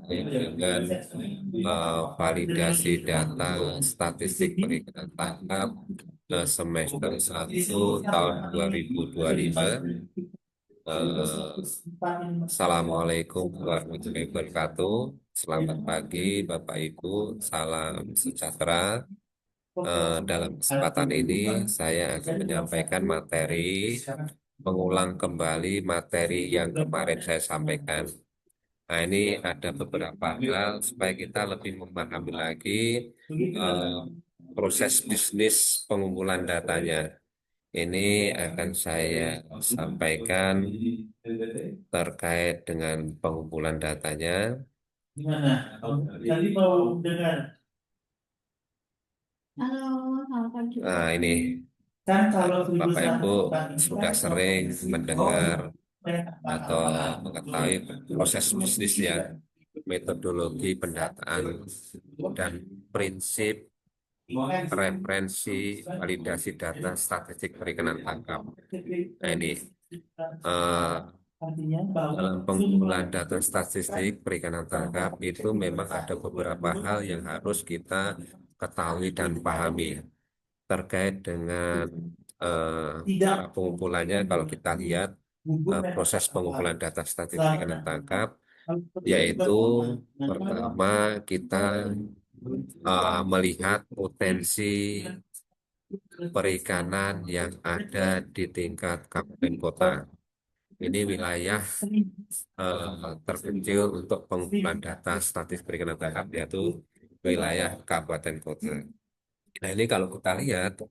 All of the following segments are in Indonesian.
terkait dengan validasi data statistik perikanan tangkap semester 1 tahun 2025. Assalamualaikum warahmatullahi wabarakatuh. Selamat pagi Bapak Ibu, salam sejahtera. Dalam kesempatan ini saya akan menyampaikan materi, mengulang kembali materi yang kemarin saya sampaikan. Nah, ini ada beberapa hal supaya kita lebih memahami lagi eh, proses bisnis pengumpulan datanya. Ini akan saya sampaikan terkait dengan pengumpulan datanya. Gimana? Tadi mau dengar. Halo, selamat pagi. Nah, ini Kan kalau Bapak lulusan Ibu tadi sudah kan sering mendengar atau apa? mengetahui proses bisnisnya, metodologi pendataan, dan prinsip referensi validasi data statistik perikanan tangkap. Nah, ini eh, Artinya bahwa dalam pengumpulan data statistik perikanan tangkap itu memang ada beberapa hal yang harus kita ketahui dan pahami terkait dengan tidak pengumpulannya. Kalau kita lihat gugur proses pengumpulan data statistik perikanan selama tangkap, juga yaitu nanti pertama kita melihat potensi perikanan yang ada di tingkat kabupaten kota. Ini wilayah terpencil untuk pengumpulan data statistik perikanan tangkap, yaitu wilayah kabupaten kota. Nah, ini kalau kita lihat,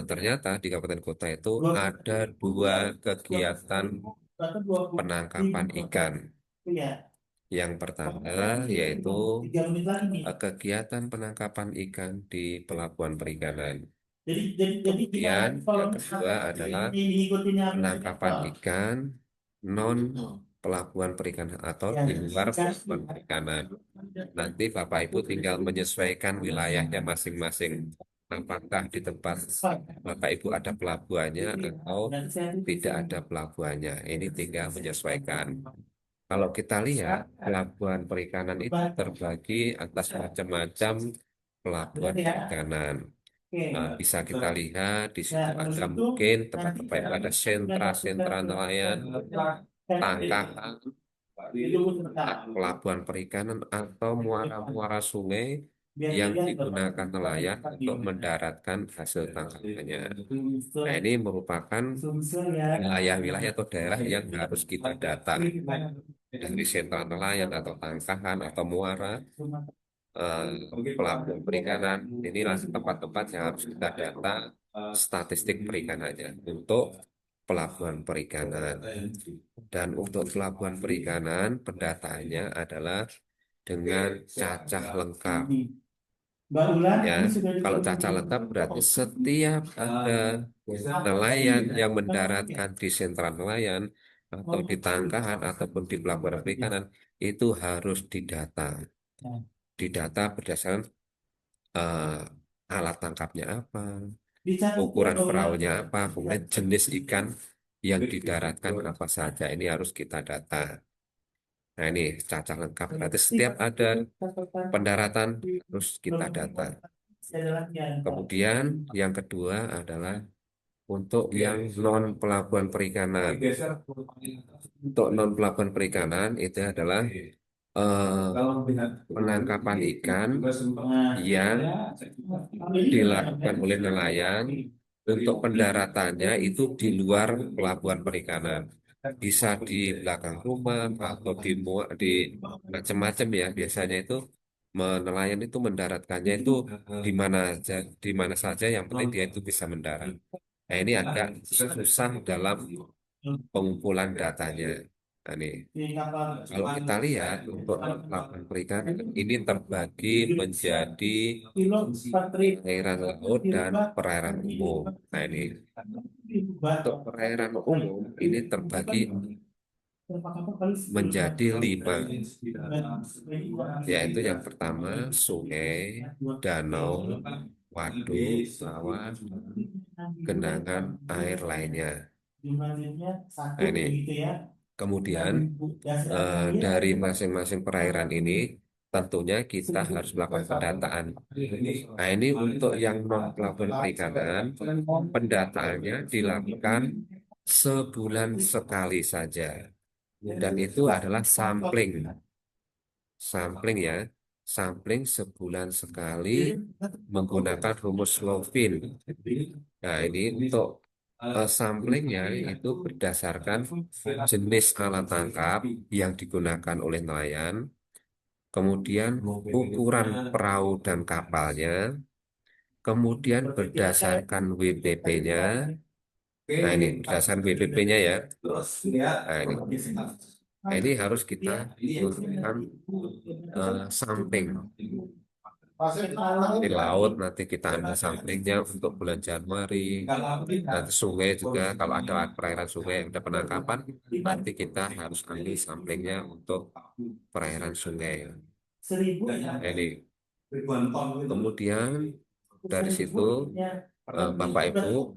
ternyata di kabupaten kota itu ada dua kegiatan bahkan 20 penangkapan ikan. ya Yang pertama yaitu 3 menit lagi nih. kegiatan penangkapan ikan di pelabuhan perikanan. Jadi gimana Kemudian kalau yang kedua adalah ngikutinnya penangkapan ikan non pelabuhan perikanan atau ya di luar kan pelabuhan perikanan. Nanti Bapak Ibu tinggal menyesuaikan wilayahnya masing-masing. Apakah di tempat Bapak Ibu ada pelabuhannya atau nanti saya tidak ada pelabuhannya. Ini tinggal menyesuaikan. Kalau kita lihat, pelabuhan perikanan itu terbagi atas macam-macam pelabuhan perikanan. Bisa kita lihat di situ nah ada terus itu mungkin tempat-tempat nanti itu ada sentra-sentra nelayan, tangkapan, itu sebentar pelabuhan perikanan atau muara-muara sungai biar yang dilihat digunakan nelayan untuk gimana. mendaratkan hasil tangkapannya. Unsur Nah, ini merupakan unsur ya wilayah-wilayah atau daerah yang harus kita data dari sentra nelayan atau tangkapan atau muara, pelabuhan perikanan. Inilah tempat-tempat yang harus kita data statistik perikanannya untuk pelabuhan perikanan. Dan untuk pelabuhan perikanan, pendataannya adalah dengan cacah lengkap. Mbak Ulan Ya, ini sudah kalau cacah lengkap berarti setiap ada nelayan yang mendaratkan di sentra nelayan atau di tangkahan ataupun di pelabuhan perikanan itu harus didata. Didata berdasarkan alat tangkapnya apa, dicatat ya ukuran Mbak Ulan. perahunya apa, kemudian jenis ikan yang didaratkan apa saja. Ini harus kita data. Nah, ini cacah lengkap. Berarti setiap ada pendaratan harus kita data. Kemudian yang kedua adalah untuk yang non pelabuhan perikanan. Untuk non pelabuhan perikanan itu adalah penangkapan ikan yang dilakukan oleh nelayan untuk pendaratannya itu di luar pelabuhan perikanan. Bisa di belakang rumah atau di macam-macam ya. Biasanya itu nelayan itu mendaratkannya itu di mana aja, di mana saja yang penting dia itu bisa mendarat. Nah, ini agak susah dalam pengumpulan datanya. Nah, ini kalau kita lihat untuk lapangan perikanan ini terbagi menjadi perairan laut dan perairan umum. Nah, ini untuk perairan umum ini terbagi menjadi 5, yaitu yang pertama sungai, danau, waduk, laut, genangan air lainnya. Nah, ini Kemudian dari masing-masing perairan ini tentunya kita harus melakukan pendataan. Nah, ini untuk yang non pelabuhan perikanan, pendataannya dilakukan sebulan sekali saja. Dan itu adalah sampling. Sampling ya. Sampling sebulan sekali menggunakan rumus Lovin. Nah, ini untuk samplingnya itu berdasarkan jenis alat tangkap yang digunakan oleh nelayan, kemudian ukuran perahu dan kapalnya, kemudian berdasarkan WPP-nya. Nah, ini berdasarkan WPP-nya ya. Nah, ini harus kita gunakan sampling. Di laut nanti kita ambil samplingnya untuk bulan Januari. Nanti sungai juga kalau ada perairan sungai yang ada penangkapan, nanti kita harus ambil samplingnya untuk perairan sungai. Ini kemudian dari situ Bapak Ibu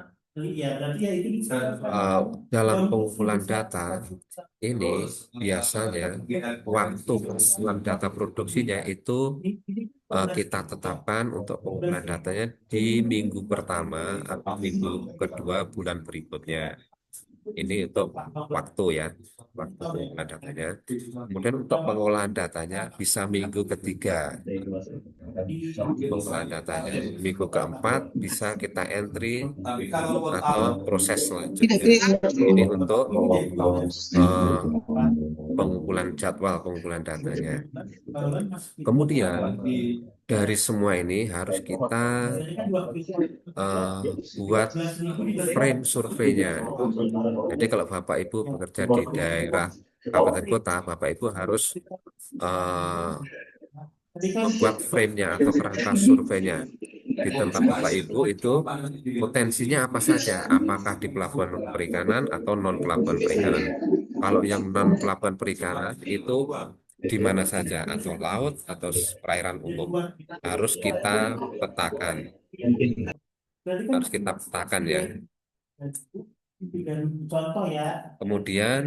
dalam pengumpulan data ini biasanya waktu pengumpulan data produksinya itu kita tetapkan untuk pengumpulan datanya di minggu pertama atau minggu kedua bulan berikutnya. Ini untuk waktu ya, waktu pengumpulan datanya. Kemudian untuk pengolahan datanya bisa minggu ketiga. Pengolahan datanya minggu keempat bisa kita entry atau proses selanjutnya. Ini untuk pengumpulan jadwal pengumpulan datanya. Kemudian dari semua ini harus kita buat frame surveinya. Jadi kalau Bapak Ibu bekerja di daerah kabupaten kota, Bapak Ibu harus membuat frame-nya atau kerangka surveinya di tempat Bapak Ibu itu potensinya apa saja, apakah di pelabuhan perikanan atau non pelabuhan perikanan. Kalau yang non pelabuhan perikanan itu di mana saja, atau laut atau perairan umum, harus kita petakan, harus kita petakan ya. Kemudian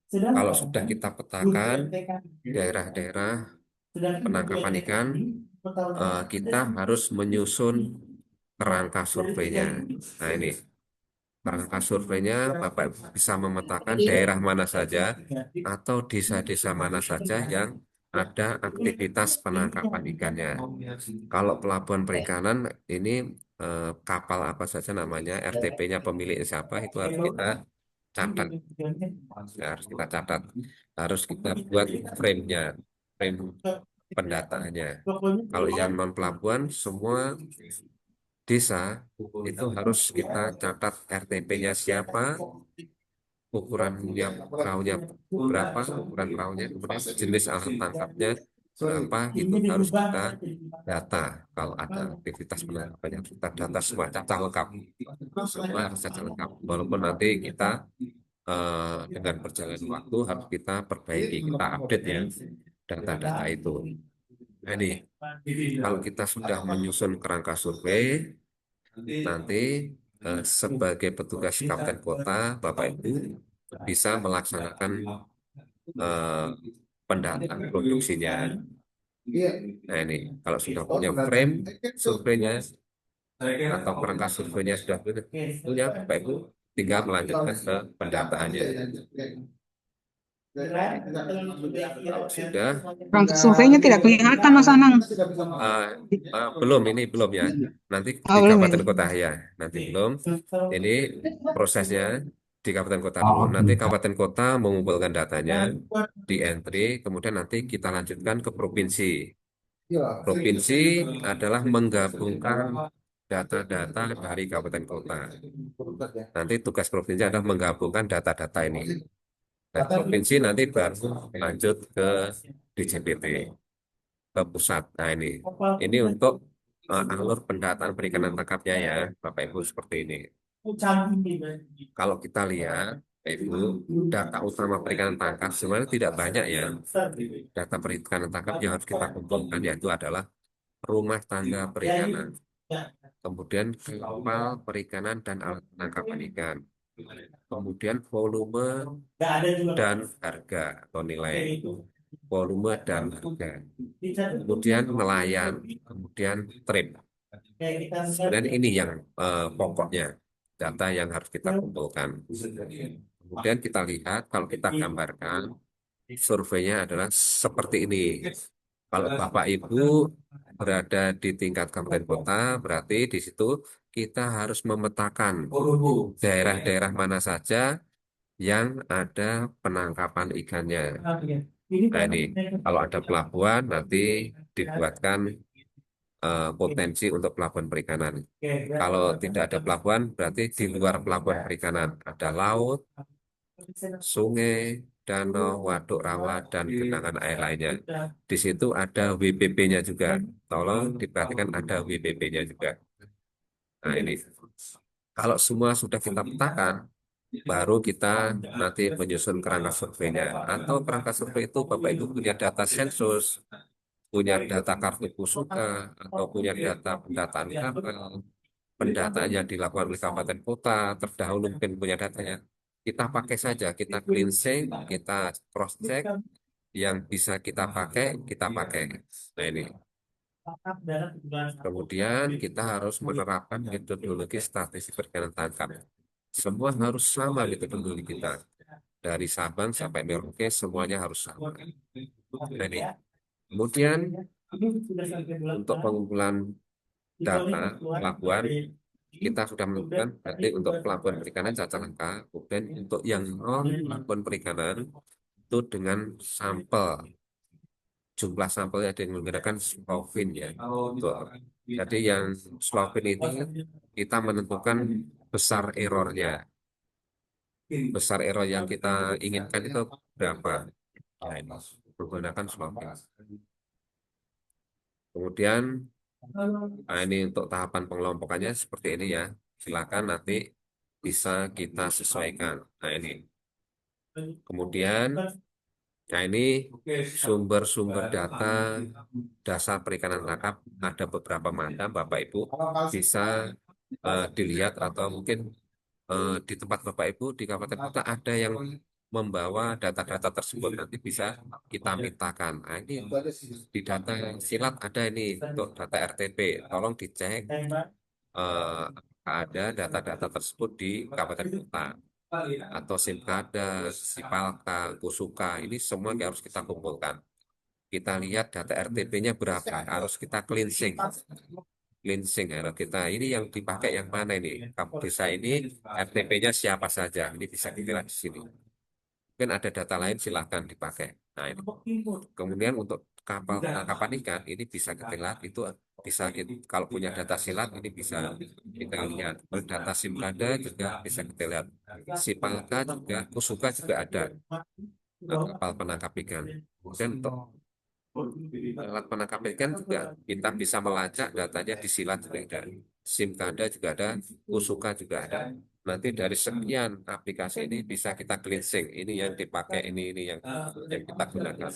kalau sudah kita petakan daerah-daerah penangkapan ikan, kita harus menyusun kerangka surveinya. Nah, ini kerangka surveinya Bapak bisa memetakan daerah mana saja atau desa-desa mana saja yang ada aktivitas penangkapan ikannya. Kalau pelabuhan perikanan ini kapal apa saja namanya, RTP-nya pemilik siapa itu harus kita catat. Ya, harus kita catat. Harus kita buat frame-nya, frame pendataannya. Kalau yang non pelabuhan semua desa itu harus kita catat RTP-nya siapa, ukurannya perahunya berapa, ukuran perahunya, kemudian jenis alat tangkapnya berapa, itu harus kita data. Kalau ada aktivitas penangkapan yang kita data semua cacat lengkap, semua harus cacat lengkap. Walaupun nanti kita dengan perjalanan waktu harus kita perbaiki, kita update ya data-data itu. Nah, ini kalau kita sudah menyusun kerangka survei, nanti sebagai petugas kabupaten kota, Bapak Ibu bisa melaksanakan pendataan produksinya. Nah, ini kalau sudah punya frame surveinya atau kerangka surveinya sudah punya, Bapak Ibu tinggal melanjutkan ke pendataannya. Kalau sudah Rangka surveinya tidak kelihatan, Mas Anang. belum, ini belum ya. Nanti Oh, di belum kabupaten ini. kota ya, nanti belum. Ini prosesnya di kabupaten kota dulu. Nanti kabupaten kota mengumpulkan datanya di entry, kemudian nanti kita lanjutkan ke provinsi. Provinsi adalah menggabungkan data-data dari kabupaten kota. Nanti tugas provinsi adalah menggabungkan data-data ini. Dari provinsi nanti baru lanjut ke DJPT, ke pusat. Nah, ini untuk alur pendataan perikanan tangkapnya ya, Bapak Ibu, seperti ini. Kalau kita lihat, Bapak Ibu, data utama perikanan tangkap sebenarnya tidak banyak ya. Data perikanan tangkap yang harus kita kumpulkan yaitu adalah rumah tangga perikanan, kemudian kapal perikanan dan alat penangkapan ikan, kemudian volume Nggak ada juga Pak. dan harga atau Oke, nilai, itu. volume dan harga, Dicatat. kemudian nelayan, kemudian trip. Oke, kita Dan ini yang pokoknya data yang harus kita kumpulkan. Kemudian kita lihat, kalau kita gambarkan, surveinya adalah seperti ini. Kalau Bapak Ibu berada di tingkat kabupaten kota, berarti di situ kita harus memetakan daerah-daerah mana saja yang ada penangkapan ikannya. Nah ini, kalau ada pelabuhan, nanti dibuatkan potensi untuk pelabuhan perikanan. Kalau tidak ada pelabuhan, berarti di luar pelabuhan perikanan ada laut, sungai, danau, waduk rawa, dan genangan air lainnya. Di situ ada WPP-nya juga. Tolong diperhatikan ada WPP-nya juga. Nah ini, kalau semua sudah kita petakan, baru kita nanti menyusun kerangka surveinya. Atau kerangka survei itu Bapak Ibu punya data sensus, punya data kartu pusaka, atau punya data pendataan kapal, pendataan yang dilakukan oleh kabupaten kota, terdahulu mungkin punya datanya. Kita pakai saja, kita cleansing, kita cross check, yang bisa kita pakai, kita pakai. Nah ini. Kemudian kita harus menerapkan metodologi statistik perikanan tangkap. Semua harus sama metodologi kita. Dari Sabang sampai Merauke semuanya harus sama. Nah ini. Kemudian untuk pengumpulan data pelabuhan, kita sudah menentukan berarti untuk pelabuhan perikanan cacat angka. Kemudian untuk yang non pelabuhan perikanan itu dengan sampel, jumlah sampelnya ada yang menggunakan Slovin ya. Jadi yang Slovin ini kita menentukan besar errornya. Besar error yang kita inginkan itu berapa? Nah, ini menggunakan Slovin. Kemudian nah ini untuk tahapan pengelompokannya seperti ini ya. Silakan nanti bisa kita sesuaikan. Nah ini. Kemudian, nah ini sumber-sumber data dasar perikanan tangkap ada beberapa macam. Bapak Ibu bisa dilihat atau mungkin di tempat Bapak Ibu di kabupaten kota ada yang membawa data-data tersebut, nanti bisa kita mintakan. Nah, ini di data silat ada ini untuk data RTP, tolong dicek eh, ada data-data tersebut di kabupaten kota atau Simkada, Sipalka, Kusuka, ini semua yang harus kita kumpulkan. Kita lihat data RTP-nya berapa, harus kita cleansing. Cleansing harus kita, ini yang dipakai yang mana ini? Kamu desa ini RTP-nya siapa saja, ini bisa dilihat di sini. Mungkin ada data lain silahkan dipakai. Nah, ini. Kemudian untuk kapal penangkapan ikan ini bisa kita lihat itu bisa kita, kalau punya data silat ini bisa kita lihat. Data Simkada juga bisa kita lihat. Sipalka juga, Kusuka juga ada kapal penangkap ikan. Kemudian untuk alat penangkap ikan juga kita bisa melacak datanya di silat juga ada. Simkada juga ada, Kusuka juga ada. Nanti dari sekian aplikasi ini bisa kita cleansing. Ini yang dipakai, ini yang kita gunakan.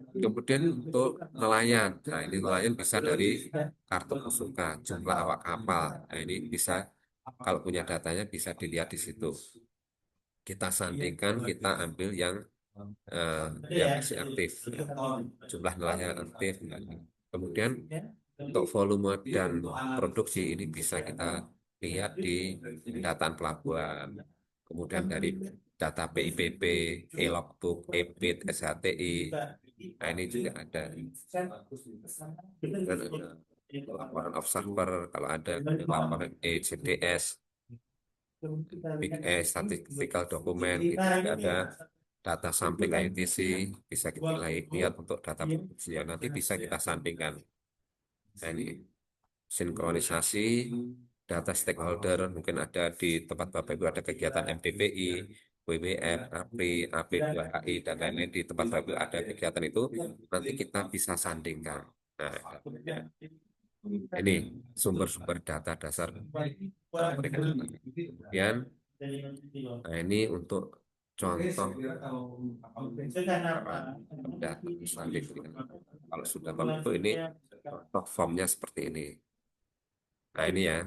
Kemudian untuk nelayan, nah ini nelayan bisa dari kartu Kusuka, jumlah awak kapal. Nah ini bisa kalau punya datanya bisa dilihat di situ. Kita sandingkan, kita ambil yang masih aktif, jumlah nelayan aktif. Kemudian untuk volume dan produksi ini bisa kita lihat di pendataan pelabuhan. Kemudian dari data PIPP, e-logbook, EBIT, SHTI. Nah ini juga ada. Dan ada laporan observer, kalau ada laporan ECDS, Big E, statistical dokumen, itu juga ada data sampling ITC, bisa kita lihat untuk data produksi. Ya, nanti bisa kita sandingkan. Nah, ini sinkronisasi data stakeholder, mungkin ada di tempat Bapak Ibu ada kegiatan MDPI, WWF, APRI, AP2HI, dan lain-lain di tempat Bapak Ibu ada kegiatan itu, nanti kita bisa sandingkan. Nah, ini sumber-sumber data dasar mereka. Kemudian, nah ini untuk contoh data selanjutnya. Kalau sudah begitu ini contoh formnya seperti ini. Nah ini ya.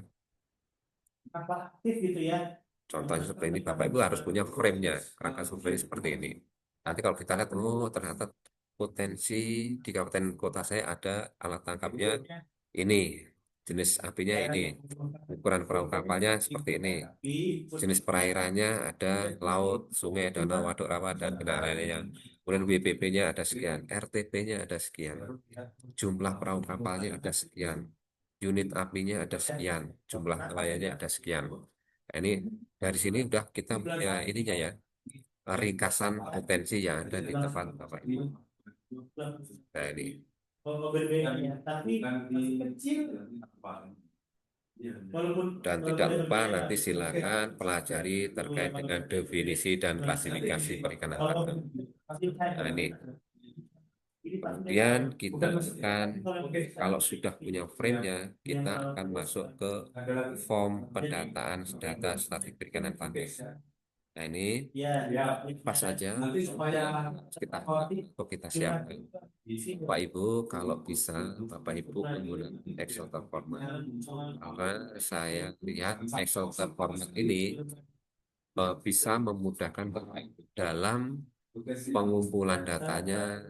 Apa aktif gitu ya? Contohnya seperti ini, Bapak Ibu harus punya frame-nya, kerangka survei seperti ini. Nanti kalau kita lihat, oh ternyata potensi di kabupaten kota saya ada alat tangkapnya ini, jenis apinya ini, ukuran perahu kapalnya seperti ini, jenis perairannya ada laut, sungai, danau, waduk rawa, dan kendaraan lainnya. Kemudian WPP-nya ada sekian, RTP-nya ada sekian, jumlah perahu kapalnya ada sekian, unit apinya ada sekian, jumlah nelayannya ada sekian. Nah, ini dari sini udah kita punya ininya ya, ringkasan potensi yang ada di tempat Bapak Ibu. Nah, ini. Oh, berbeda ya, tapi masih kecil. Dan tidak lupa nanti silakan pelajari terkait dengan definisi dan klasifikasi perikanan tangkap. Nah, ini. Kemudian kita akan, kalau sudah punya frame-nya, kita akan masuk ke form pendataan data statistik perikanan tangkap. Nah, ini pas saja kita siapkan. Bapak Ibu, kalau bisa Bapak Ibu menggunakan Excel format. Karena saya lihat Excel format ini bisa memudahkan Bapak Ibu dalam pengumpulan datanya,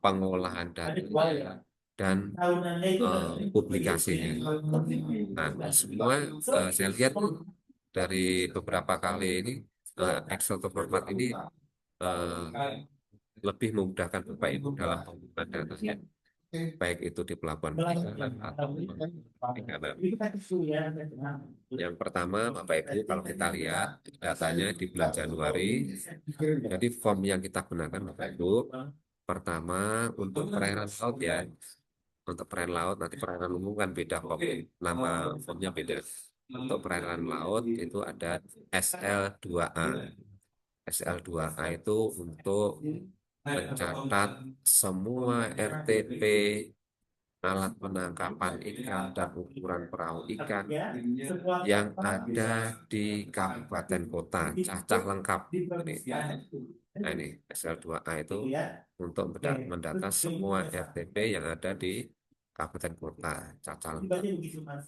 pengolahan datanya, dan publikasinya. Nah, semua saya lihat dari beberapa kali ini Excel format ini lebih memudahkan Bapak Ibu dalam pengumpulan datanya, baik itu di pelabuhan perikanan atau perikanan. Yang pertama, Bapak Ibu, kalau kita lihat datanya di bulan Januari, jadi form yang kita gunakan, Bapak Ibu, pertama untuk perairan laut ya. Untuk perairan laut, nanti perairan umum kan beda form, nama formnya beda. Untuk perairan laut itu ada SL2A. SL2A itu untuk mencatat semua RTP, alat penangkapan ikan, dan ukuran perahu ikan yang ada di kabupaten kota, cacah lengkap. Nah, ini SL2A itu untuk mendata semua RTP yang ada di kabupaten kota, cacah lengkap.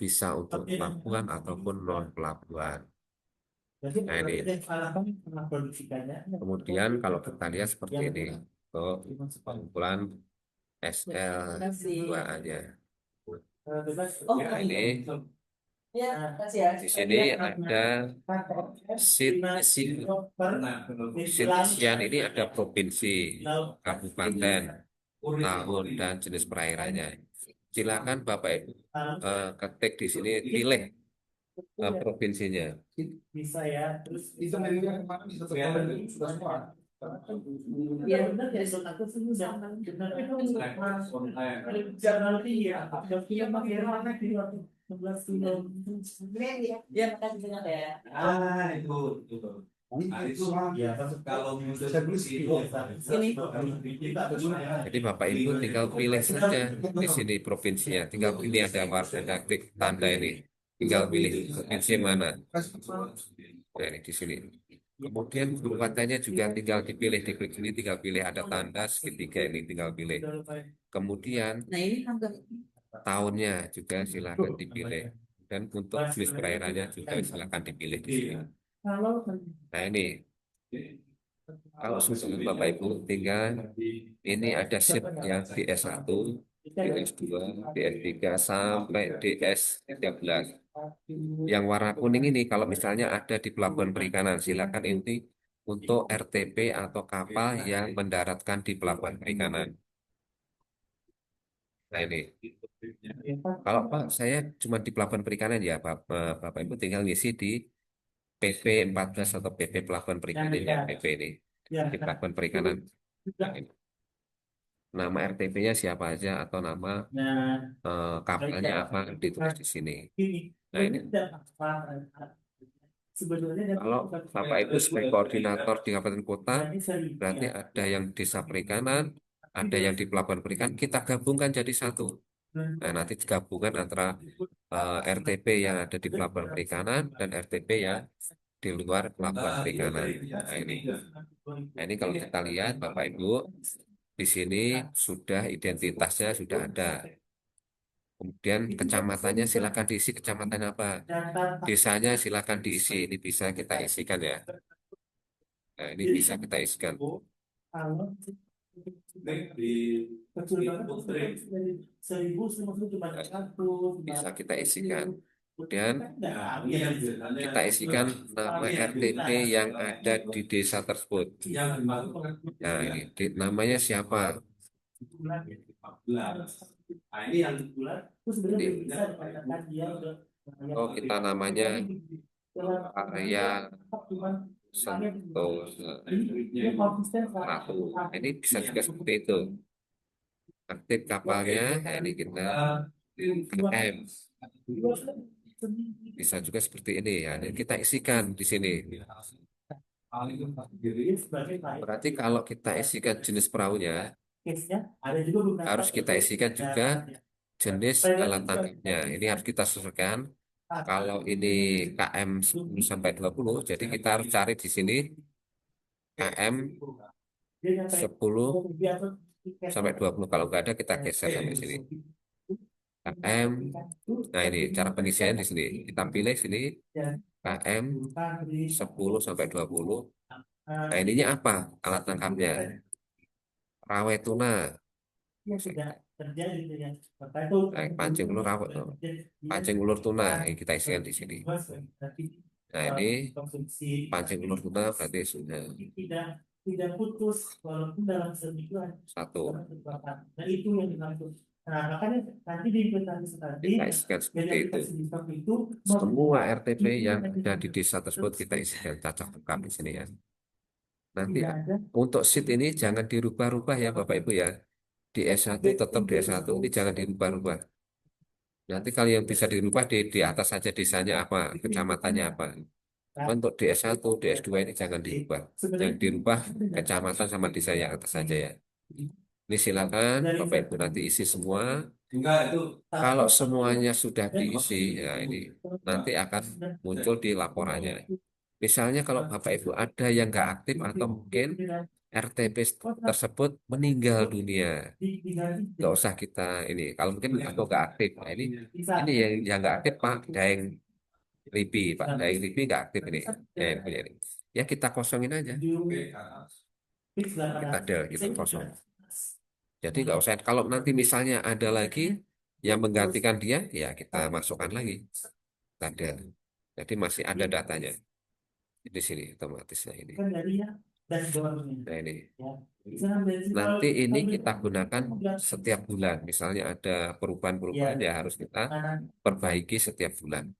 Bisa untuk pelabuhan ataupun non pelabuhan. Nah, ini. Kemudian kalau kita lihat seperti ini, untuk pengumpulan SL2A-nya. Nah, ini di sini ada Seat ini ada provinsi, kabupaten, tahun, dan jenis perairannya. Silakan Bapak Ibu ketik di sini, pilih provinsinya. Bisa ya, terus Itu medianya kemarin bisa terkoneksi sudah semua. iya benar ya, soal aku sih udah benar itu jangan tinggi ya, dia pakai mana di waktu 11 kilo. Ya makasih banyak ya. Itu. Nah, itu Ya, kalau saya beli sih ini Jadi Bapak Ibu tinggal pilih saja di sini provinsinya, tinggal pilih ada klik tanda ini, tinggal pilih provinsi mana. Nah, ini di sini. Kemudian kabupatennya juga tinggal dipilih, di klik ini tinggal pilih ada tanda segitiga ini, tinggal pilih. Kemudian tahunnya juga silakan dipilih, dan untuk jenis perairannya juga silakan dipilih di sini. Nah, ini kalau sudah Bapak Ibu tinggal ini ada sheet yang DS1, DS2, DS3 sampai DS13. Yang warna kuning ini kalau misalnya ada di pelabuhan perikanan, silakan ini untuk RTP atau kapal yang mendaratkan di pelabuhan perikanan. Nah, ini. Kalau Pak, saya cuma di pelabuhan perikanan ya, Bapak Ibu tinggal ngisi di PP 14 atau PP pelabuhan perikanan ya, PP ini di pelabuhan perikanan. Nah, ini. Nama RTP-nya siapa aja atau nama kapalnya apa ditulis di sini. Nah, ini. Kalau Bapak Ibu sebagai koordinator di kabupaten kota, berarti ada yang desa perikanan, ada yang di pelabuhan perikanan, kita gabungkan jadi satu. Nah, nanti gabungan antara RTP yang ada di pelabuhan perikanan dan RTP yang di luar pelabuhan perikanan. Nah, ini. Nah, ini kalau kita lihat Bapak Ibu, di sini sudah identitasnya sudah ada. Kemudian kecamatannya silakan diisi kecamatan apa. Desanya silakan diisi. Ini bisa kita isikan ya. Nah, ini bisa kita isikan. Bisa kita isikan. Kemudian kita isikan nama RTP yang ada di desa tersebut. Nah, ini namanya siapa? Oh, kita namanya Arya Sentosa Ratu. Ini bisa juga seperti itu. Aktif kapalnya, ya ini kita KM. Bisa juga seperti ini ya. Ini kita isikan di sini. Berarti kalau kita isikan jenis perahunya, harus kita isikan juga jenis alat tangkapnya. Ini harus kita sesuaikan. Kalau ini KM 10 sampai 20, jadi kita harus cari di sini KM 10 sampai 20. Kalau nggak ada, kita geser sampai sini. KM. Nah, ini cara pengisian di sini. Kita pilih sini KM 10 sampai 20. Nah, ininya apa? Alat tangkapnya. Rawe tuna. Nah, pancing ulur rawe. Pancing ulur tuna. Ini kita isikan di sini. Nah, ini pancing ulur tuna berarti sudah tidak putus walaupun dalam semingguan. Satu. Nah, itu yang dimaksud. Nah, makanya nanti di implementasi tadi Kita isikan seperti itu. Semua RTP yang ada di desa tersebut kita isikan cacak lengkap di sini ya. Nanti untuk sheet ini jangan dirubah-rubah ya Bapak Ibu ya. Di S1 tetap di S1, ini jangan dirubah-rubah. Nanti kalau yang bisa dirubah di atas saja desanya apa, kecamatannya apa. Untuk di S1, di S2 ini jangan dirubah. Yang dirubah kecamatan sama desa yang atas saja ya. Ini silakan Bapak Ibu nanti isi semua. Kalau semuanya sudah diisi, ya ini nanti akan muncul di laporannya. Misalnya kalau Bapak Ibu ada yang nggak aktif atau mungkin RTP tersebut meninggal dunia, nggak usah kita ini. Kalau mungkin atau nggak aktif, nah ini yang nggak aktif Pak Daeng Lipi, Pak Daeng Lipi nggak aktif ini. Ya, yang punya ini. Ya kita kosongin aja. Kita ada kita kosong. Jadi nggak usah. Kalau nanti misalnya ada lagi yang menggantikan dia, ya kita masukkan lagi. Ada. Jadi masih ada datanya di sini otomatisnya ini. Nah ini. Nanti ini kita gunakan setiap bulan. Misalnya ada perubahan-perubahan ya harus kita perbaiki setiap bulan.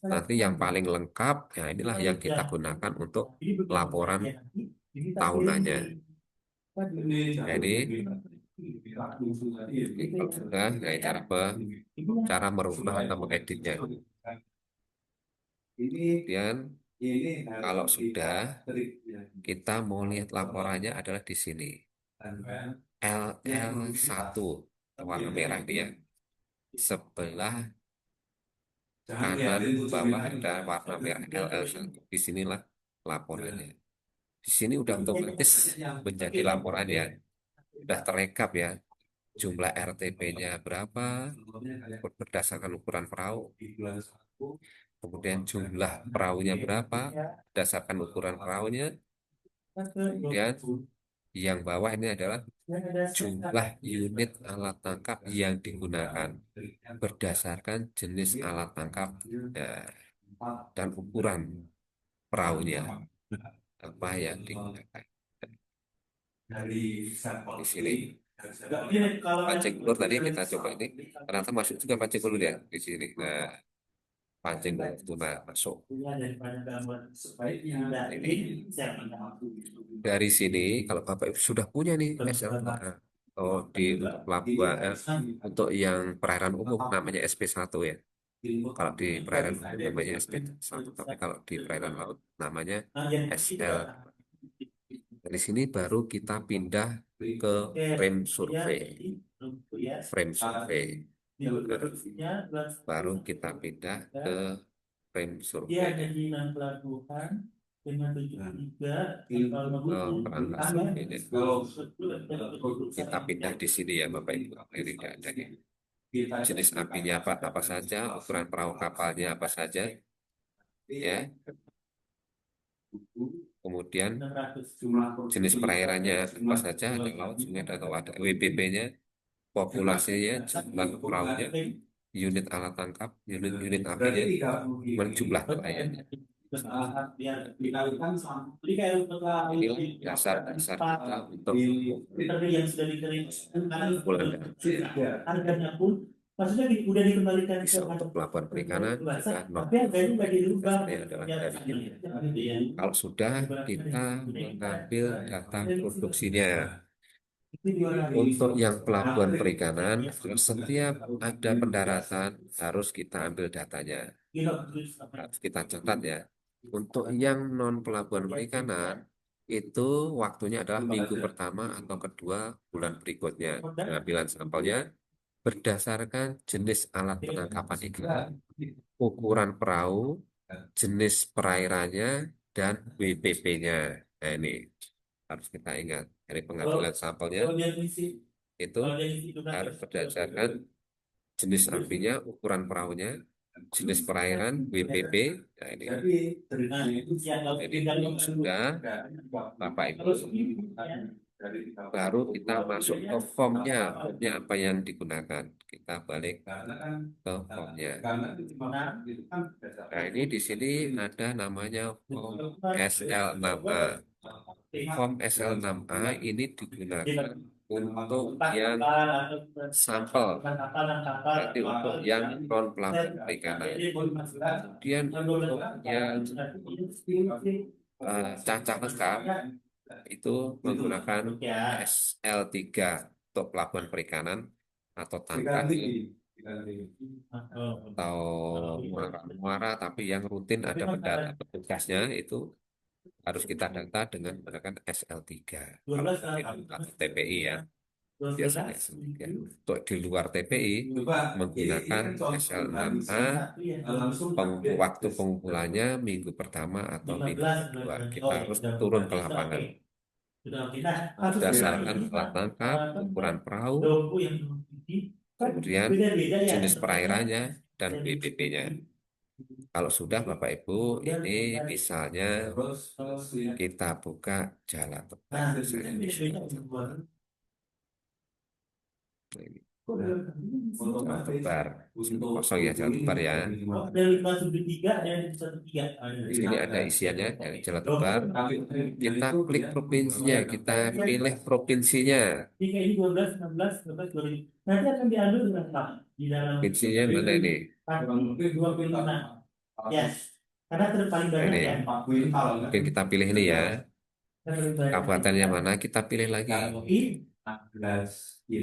Nanti yang paling lengkap, ya inilah yang kita gunakan untuk laporan tahunannya. Jadi kalau sudah, nah, cara merubah atau mengeditnya. Kemudian kalau sudah, kita mau lihat laporannya adalah di sini. LL1 warna merah dia. Sebelah kanan bawah ada warna merah LL1. Di sinilah laporannya. Di sini udah otomatis menjadi laporannya. Udah terekap ya. Jumlah RTP-nya berapa berdasarkan ukuran perahu. Kemudian jumlah perahunya berapa berdasarkan ukuran perahunya. Kemudian yang bawah ini adalah jumlah unit alat tangkap yang digunakan berdasarkan jenis alat tangkap ya, dan ukuran perahunya apa yang digunakan. Di sini pancing ulur tadi kita coba ini ternyata masuk juga pancing ulur ya di sini. Nah, pancing tuna masuk. Ini dari sini kalau Bapak Ibu sudah punya nih SL4, oh di untuk pelabuhan untuk yang perairan umum namanya SP1 ya. Kalau di perairan umum namanya SP1, tapi kalau di perairan laut namanya SL. Dari sini baru kita pindah ke frame survei. Frame survei. Baru kita pindah ke frame survei. Kita pindah di sini ya Bapak Ibu. Ini tidak ada ya. jenis apinya apa saja, ukuran perahu kapalnya apa saja, ya. Kemudian jenis perairannya apa saja, ada laut, sungai, atau ada WBP-nya, populasinya, jumlah perahunya, unit alat tangkap, unit apinya, kemudian jumlah nelayannya. Inilah dasar-dasar kita untuk yang sudah dikeringkan bulan harganya pun maksudnya udah dikembalikan bisa untuk pelabuhan perikanan juga tapi harganya nggak dirubah. dasarnya adalah dari kalau sudah kita mengambil data produksinya. Untuk yang pelabuhan perikanan, setiap ada pendaratan harus kita ambil datanya, harus kita catat ya. Untuk yang non pelabuhan perikanan itu waktunya adalah minggu pertama atau kedua bulan berikutnya. Pengambilan sampelnya berdasarkan jenis alat penangkapan ikan, ukuran perahu, jenis perairannya, dan WPP-nya. Nah, ini harus kita ingat dari pengambilan sampelnya itu harus berdasarkan jenis apinya, ukuran perahunya, jenis perairan, WPP. Nah, ini. Jadi kalau sudah Bapak Ibu baru kita masuk ke formnya apa yang digunakan. Kita balik ke formnya. Nah, ini di sini ada namanya form SL6A. Form SL6A ini digunakan untuk yang sampel, berarti untuk yang non pelabuhan perikanan. Kemudian untuk yang cacah lengkap itu menggunakan SL3 untuk pelabuhan perikanan atau tangkap atau muara, tapi yang rutin ada pendarat petugasnya itu harus kita data dengan menggunakan SL3 atau TPI ya. Biasanya SL3. Untuk di luar TPI menggunakan SL6A, waktu pengumpulannya minggu pertama atau minggu kedua. Kita harus turun ke lapangan berdasarkan alat tangkap, ukuran perahu, kemudian jenis perairannya, dan BPP-nya. Kalau sudah Bapak Ibu, ini misalnya kita buka jalan tebar. Jalan tebar, kosong ya jalan tebar ya. Di sini ada isiannya dari jalan tebar. Kita klik provinsinya, kita pilih provinsinya. Provinsinya mana ini? Nah, ini mungkin kita pilih ini ya. Kabupatennya mana? Kita pilih lagi.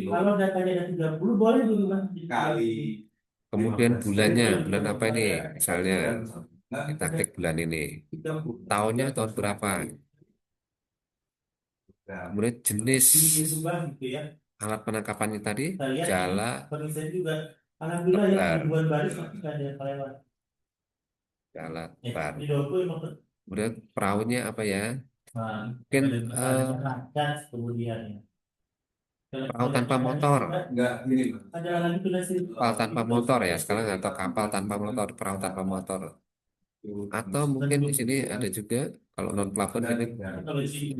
Kalau datanya ada 30 boleh dulu kali. Kemudian bulannya, bulan apa ini? Misalnya kita klik bulan ini. Tahunnya tahun berapa? Kemudian jenis alat penangkapannya tadi jala tebar. Jala tebar. Kemudian perahunya apa ya? Mungkin perahu tanpa motor. Kapal tanpa motor ya sekarang, atau kapal tanpa motor, perahu tanpa motor. Atau mungkin di sini ada juga kalau non pelabuhan ini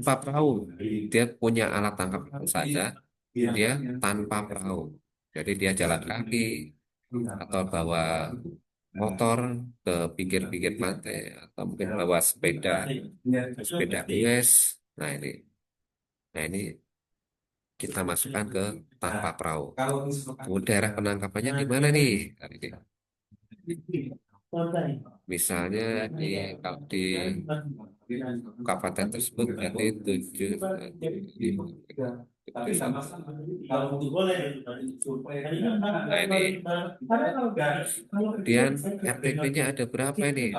tanpa perahu, dia punya alat tangkap saja, dia tanpa perahu, jadi dia jalan kaki atau bawa motor ke pinggir-pinggir pantai, atau mungkin bawa sepeda goes. Nah ini kita masukkan ke tanpa perahu. Kemudian daerah penangkapannya di mana nih? Misalnya kalau di kabupaten tersebut berarti 7, 5. Nah ini kemudian RTP-nya ada berapa ini?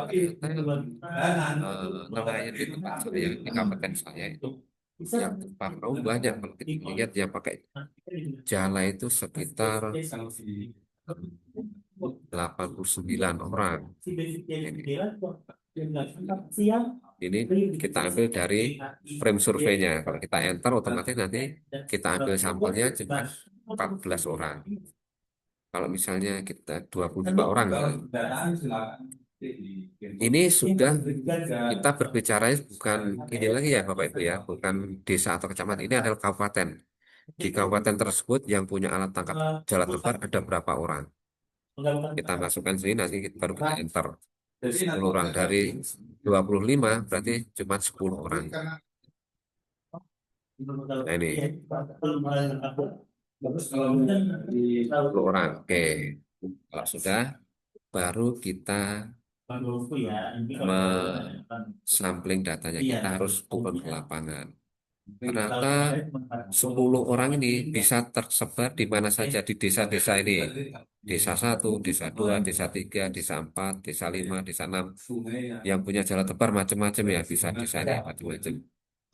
Nelayan di tempat saya, di kabupaten saya itu yang tanpa perahu banyak. Kalau kita lihat yang pakai jala itu sekitar 89 orang. Ini kita ambil dari frame surveinya. Kalau kita enter otomatis nanti kita ambil sampelnya cuma 14 orang. kalau misalnya kita 25 orang, Kalau datang silakan. ini sudah kita berbicara bukan ini lagi ya Bapak Ibu ya, bukan desa atau kecamatan, ini adalah kabupaten. Di kabupaten tersebut yang punya alat tangkap jala tebar ada berapa orang? Kita masukkan sini nanti kita baru kita enter. 10 orang dari 25 berarti cuma 10 orang. Nah, ini 10 orang. Oke. Kalau sudah baru kita sampling datanya. Kita harus turun ke lapangan. Ternyata 10 orang ini bisa tersebar di mana saja di desa-desa ini. Desa 1, Desa 2, Desa 3, Desa 4, Desa 5, Desa 6. Yang punya jala tebar macam-macam ya, bisa desanya macam-macam.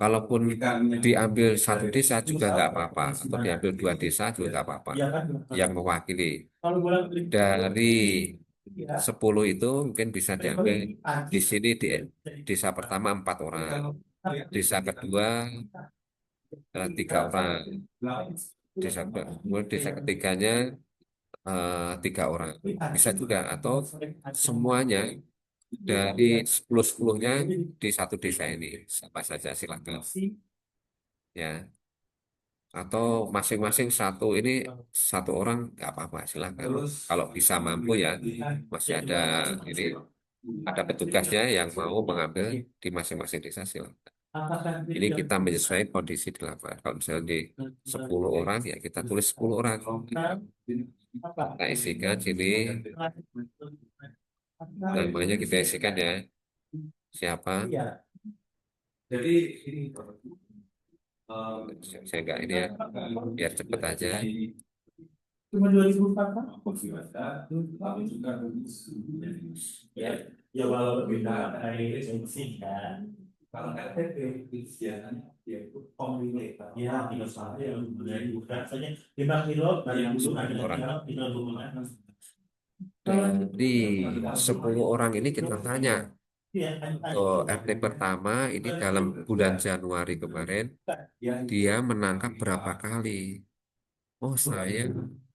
Kalaupun diambil satu desa juga nggak apa-apa, atau diambil 2 desa juga nggak apa-apa. Yang mewakili dari 10 itu mungkin bisa diambil di sini di desa pertama 4 orang, desa kedua 3 orang, kemudian desa ketiganya 3 orang. Bisa juga atau semuanya dari 10-10-nya di satu desa ini siapa saja silakan ya, atau masing-masing satu ini 1 orang nggak apa-apa silakan kalau bisa mampu ya, masih ada ini ada petugasnya yang mau mengambil di masing-masing desa silakan. Ini kita menyesuaikan kondisi di lapangan. Kalau misalnya di 10 orang ya kita tulis 10 orang. Kita isikan sini namanya, kita isikan ya siapa. Jadi ini Saya nggak ini ya biar cepet aja. Cuma 2004 kan? tapi juga Ya, ya walau berbeda dari sih kan. kalau RTP biasanya dia itu kombinet. Ya, tidak salah yang dari bukan saja 5 kilo dari yang dulu ada Orang. tinggal 20. Dari 10 orang ini kita tanya, Iya, RT pertama ini dalam bulan Januari kemarin dia menangkap berapa kali? Oh saya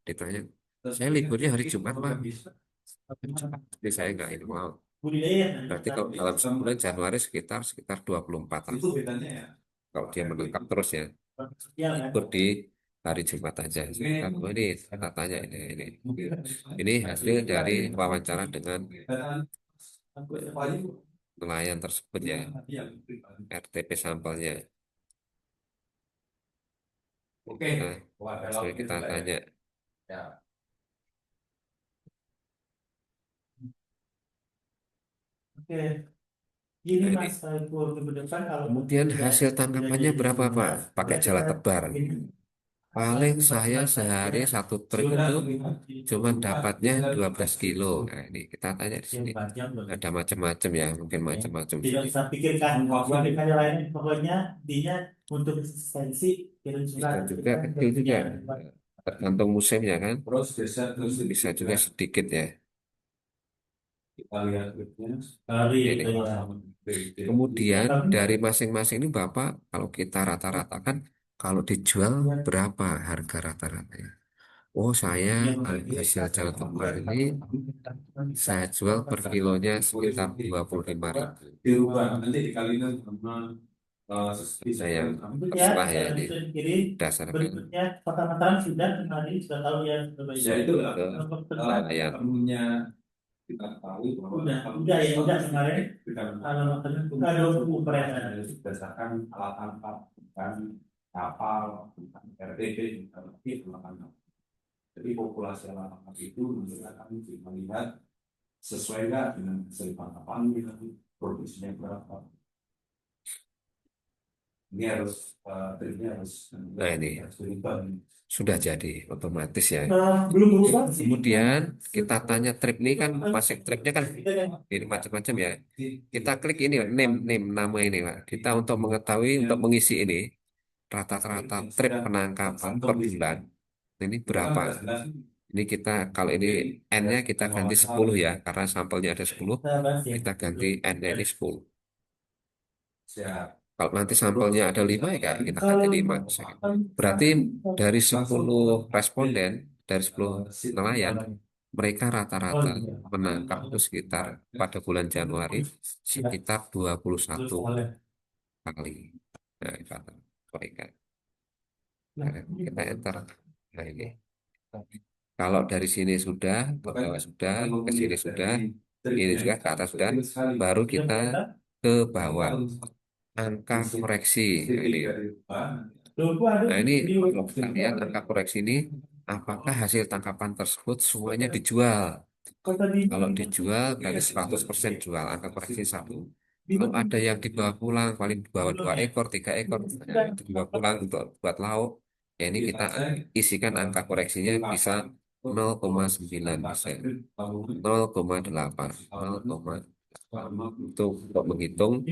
ditanya, saya liburnya hari Jumat Pak. Jadi saya nggak ini mau. budidaya. Berarti kalau dalam sebulan Januari sekitar 24 hari. Itu bedanya ya. Kalau dia menangkap terus ya, Ya, libur di hari Jumat aja. Oh, ini kita tanya ini hasil dari wawancara dengan nelayan tersebut ya, RTP sampelnya. Oke. Nah, setelah kita tanya. Ya. Oke. Gini Nah, Mas Saiful, ke depan kalau kemudian hasil tangkapannya berapa Pak? Pakai jala tebar. Paling saya sehari 1 trip itu cuma dapatnya 12 kilo. Nah, ini kita tanya di sini. Ada macam-macam ya, mungkin macam-macam. tidak usah pikirkan yang lain, pokoknya dia untuk eksistensi kirim Bisa surat juga kecil juga, tergantung musimnya kan. Terus Bisa juga sedikit ya. kita lihat grupnya. Ini. Kemudian dari masing-masing ini Bapak, kalau kita rata-ratakan, kalau dijual berapa harga rata-ratanya? Oh saya hasil jala tebar ini saya jual per kilonya sekitar 25.000. Dirubah nanti dikalikan sama Saya terserah ya ini kiri dasarkan berikutnya kota Mataram sudah kemarin sudah tahu ya ya itu ke nelayan. perlunya kita tahu bahwa udah ya udah kemarin kita kalau Mataram bukan 20 peredaran berdasarkan alat tangkap bukan kapal bukan RTP bukan tangkap. Jadi populasi alat tangkap itu akan melihat sesuai nggak dengan hasil tangkapan kita produksinya berapa. Ini harus Nah ini sudah jadi otomatis ya. belum berubah Kemudian kita tanya trip ini kan, masuk tripnya kan ini macam-macam ya. Kita klik ini name nama ini Pak. Kita untuk mengetahui untuk mengisi ini rata-rata trip penangkapan per bulan ini berapa. Ini kita kalau ini N-nya kita ganti 10 ya, karena sampelnya ada 10, kita ganti N-nya ini 10. Kalau nanti sampelnya ada 5 ya kita ganti 5. Berarti dari 10 responden dari 10 nelayan, mereka rata-rata menangkap itu sekitar pada bulan Januari sekitar 21 kali. Nah, ikan. Nah, kita enter. Nah, ini. Kalau dari sini sudah, ke bawah sudah, ke sini sudah, ini juga ke atas sudah, baru kita ke bawah. Angka koreksi. Nah, ini kalau kita lihat angka koreksi ini, apakah hasil tangkapan tersebut semuanya dijual? Kalau dijual, dari 100% jual, angka koreksi 1. Kalau ada yang dibawa pulang, paling dibawa 2 ekor, 3 ekor, dibawa pulang untuk buat lauk, ya ini kita isikan angka koreksinya bisa 0,9%, 0,8, 0,8. Untuk menghitung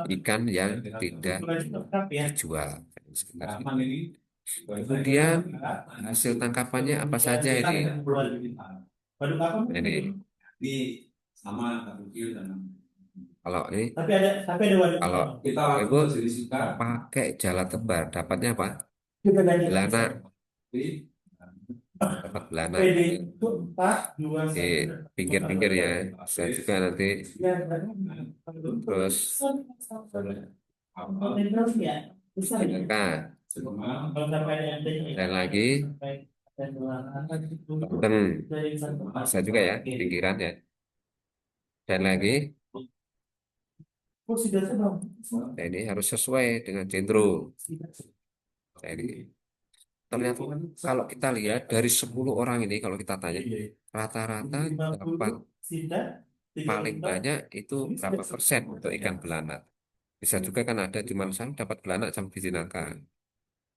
ikan yang tidak dijual. Kemudian hasil tangkapannya apa saja ini? Ini kalau ini kalau ibu pakai jala tebar dapatnya apa? Belanak. Dapat belanak di pinggir-pinggir ya. Saya juga nanti terus nah, dan lagi saya juga ya pinggiran ya. Dan lagi nah, ini harus sesuai dengan cenderung. Nah, ini ternyata kalau kita lihat dari 10 orang ini kalau kita tanya rata-rata dapat paling banyak itu berapa persen untuk ikan belanak. Bisa juga kan ada di mana sana dapat belanak sama biji nangka.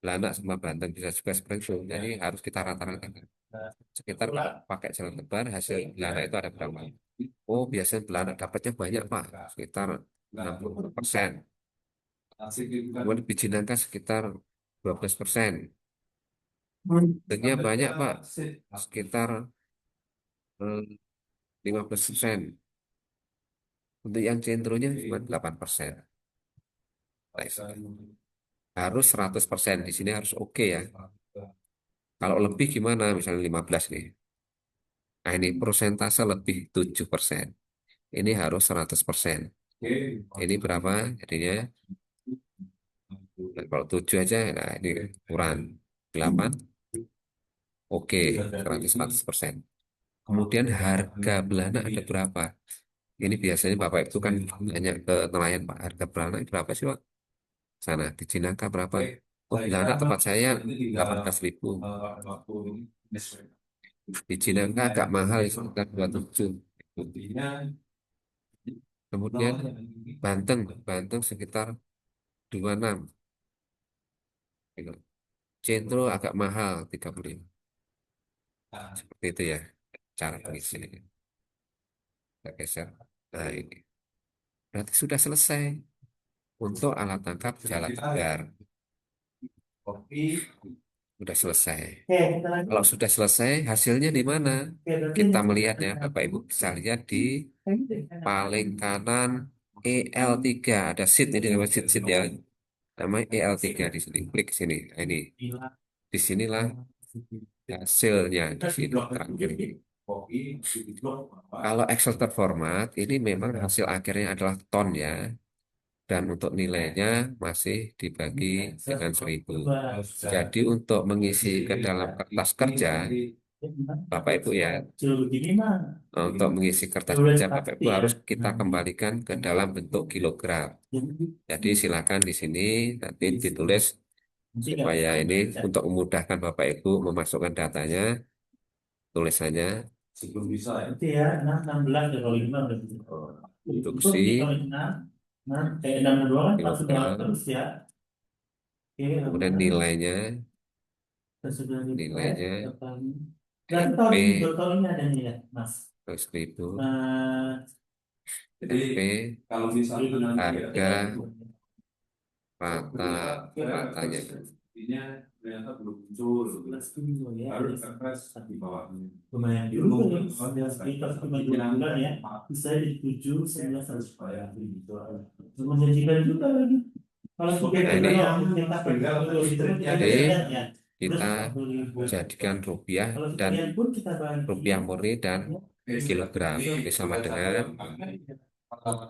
Belanak sama Banten bisa juga seperti itu. Jadi harus kita rata-ratakan. Sekitar pakai jalan tebar hasil belanak itu ada berapa? Oh biasanya belanak dapatnya banyak Pak, sekitar 60%. Kemudian biji nangka sekitar 12%. Tentunya banyak Pak, sekitar 15%. Untuk yang cenderungnya cuma 8%. Harus 100%. Di sini harus oke ya. Kalau lebih gimana? Misalnya 15 nih. Nah ini persentase lebih 7%. Ini harus 100%. Ini berapa? Jadinya nah, kalau 7 aja, nah ini kurang. 8, oke, 100%. Kemudian harga belanak ada berapa? Ini biasanya Bapak itu kan nanya ke nelayan Pak, harga belanak berapa sih Pak? Sana di Cinangka berapa? Oh belanak tempat saya 18.000. Di Cinangka agak mahal sekitar 27. Kemudian Banten, Banten sekitar 26. Gitu. Centro agak mahal 35. Seperti itu ya cara pengisiannya. Kita geser. Nah ini. Berarti sudah selesai untuk alat tangkap jala tebar. Sudah selesai. Kalau sudah selesai, hasilnya di mana? Kita melihatnya, Bapak Ibu bisa lihat di paling kanan EL3 ada sheet ini namanya sheet ya. Namanya EL3 di sini. Klik sini. Nah, ini. Disinilah hasilnya di sini terakhir. Kalau Excel terformat, ini memang hasil akhirnya adalah ton ya. Dan untuk nilainya masih dibagi dengan 1000. Jadi untuk mengisi ke dalam kertas kerja, Bapak Ibu ya, untuk mengisi kertas kerja Bapak Ibu harus kita kembalikan ke dalam bentuk kilogram. Jadi silakan di sini nanti ditulis supaya ini untuk memudahkan Bapak Ibu memasukkan datanya, tulisannya Itu ya, 16 ya kalau 5 udah gitu. produksi Nah, kayak 62 kan pas sudah kilogram, terus ya. Oke, kemudian nilainya sudah nilainya Nah, itu tahun ini, P tahun ini ada nih ya, Mas. 100.000 Jadi P kalau misalnya harga ratanya intinya ternyata belum muncul, baru terpres di bawahnya. Lumayan dulu ya, sekitar 5 bulan ya. Bisa di 7, 11 harus bayar gitu. Menjanjikan juga lagi. Kalau kita ini yang minta jadi ya. kita jadikan rupiah dan rupiah murni dan kilogram. Ini sama dengan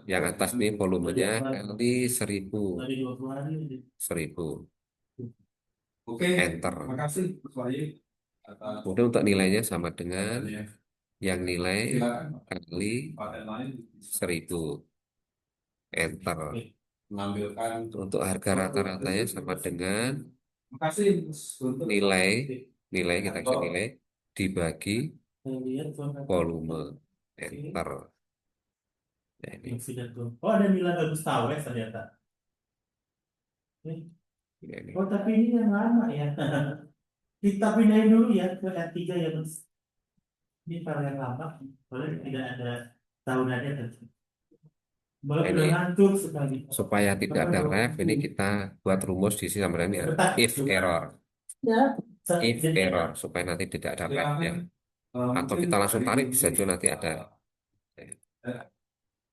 yang atas nih volumenya kali 1000. Oke, Enter. terima kasih Mas Wahyu atas Kemudian untuk nilainya sama dengan yang nilai silakan kali paten lain 1000. Enter. mengambilkan. Untuk harga rata-ratanya sama dengan Terima kasih untuk nilai nilai kita bisa nilai dibagi volume. Enter. Nah, ini. Oh, ada nilai bagus Tawes ternyata. Ini. Oh, tapi ini yang lama ya. Kita pindahin dulu ya ke R3 ya, Mas. Ini file yang lama, boleh tidak ada tahunannya tadi. Boleh Ini udah ngantuk sekali. supaya tidak ada ref, ini kita buat rumus di sini sama dengan if error. Ya. If error supaya nanti tidak ada ref ya. Atau kita langsung tarik bisa juga nanti ada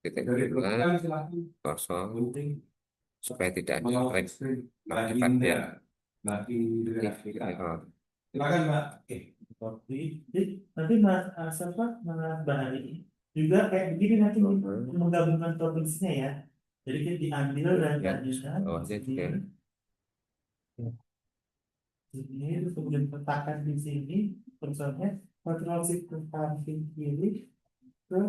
titik dua kosong supaya tidak ada ref akibatnya if error. Silakan Mbak. Oke. Nanti Mas Asapa, Mas Bahari juga kayak begini nanti menggabungkan provinsinya ya. Jadi kita diambil dan Ya, bawahnya juga. Ini terus kemudian letakkan di sini kursornya kontrol shift ke samping kiri ke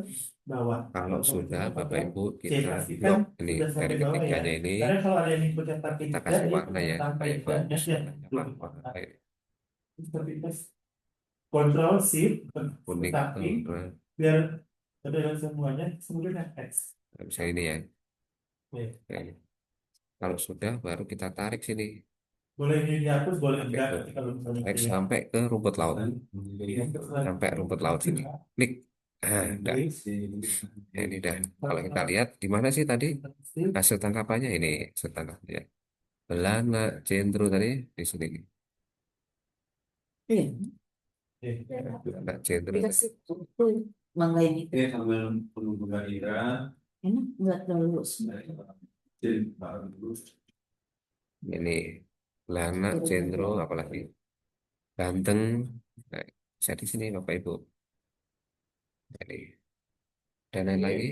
bawah. Kalau sudah Bapak Ibu kita pastikan blok ini sudah dari sampai bawah ya. ketiganya ini Karena kalau ada yang ikut yang pakai kita tiga, kasih dia warna ya sampai supaya bagus. ya. Warna kayak Seperti itu. Kontrol shift ke kuning samping atau biar ada semuanya kemudian X. misalnya ini ya. Oke. Ya, ini. Kalau sudah baru kita tarik sini Boleh ini dihapus, boleh sampai enggak ke kalau misalnya tarik itu ya. sampai ke rumput laut sampai rumput laut sini. Klik. Dah. Ya, ini dah. Kalau kita lihat di mana sih tadi hasil tangkapannya ini hasil tangkapannya. Belana centro tadi di sini. Iya, Belana centro. dikasih tuh mangga yang itu. Oke, sambil menunggu Mbak Ira. Enak nggak terlalu Ini Belana centro apalagi Banten. Nah, bisa di sini Bapak Ibu. Jadi dan lain lagi.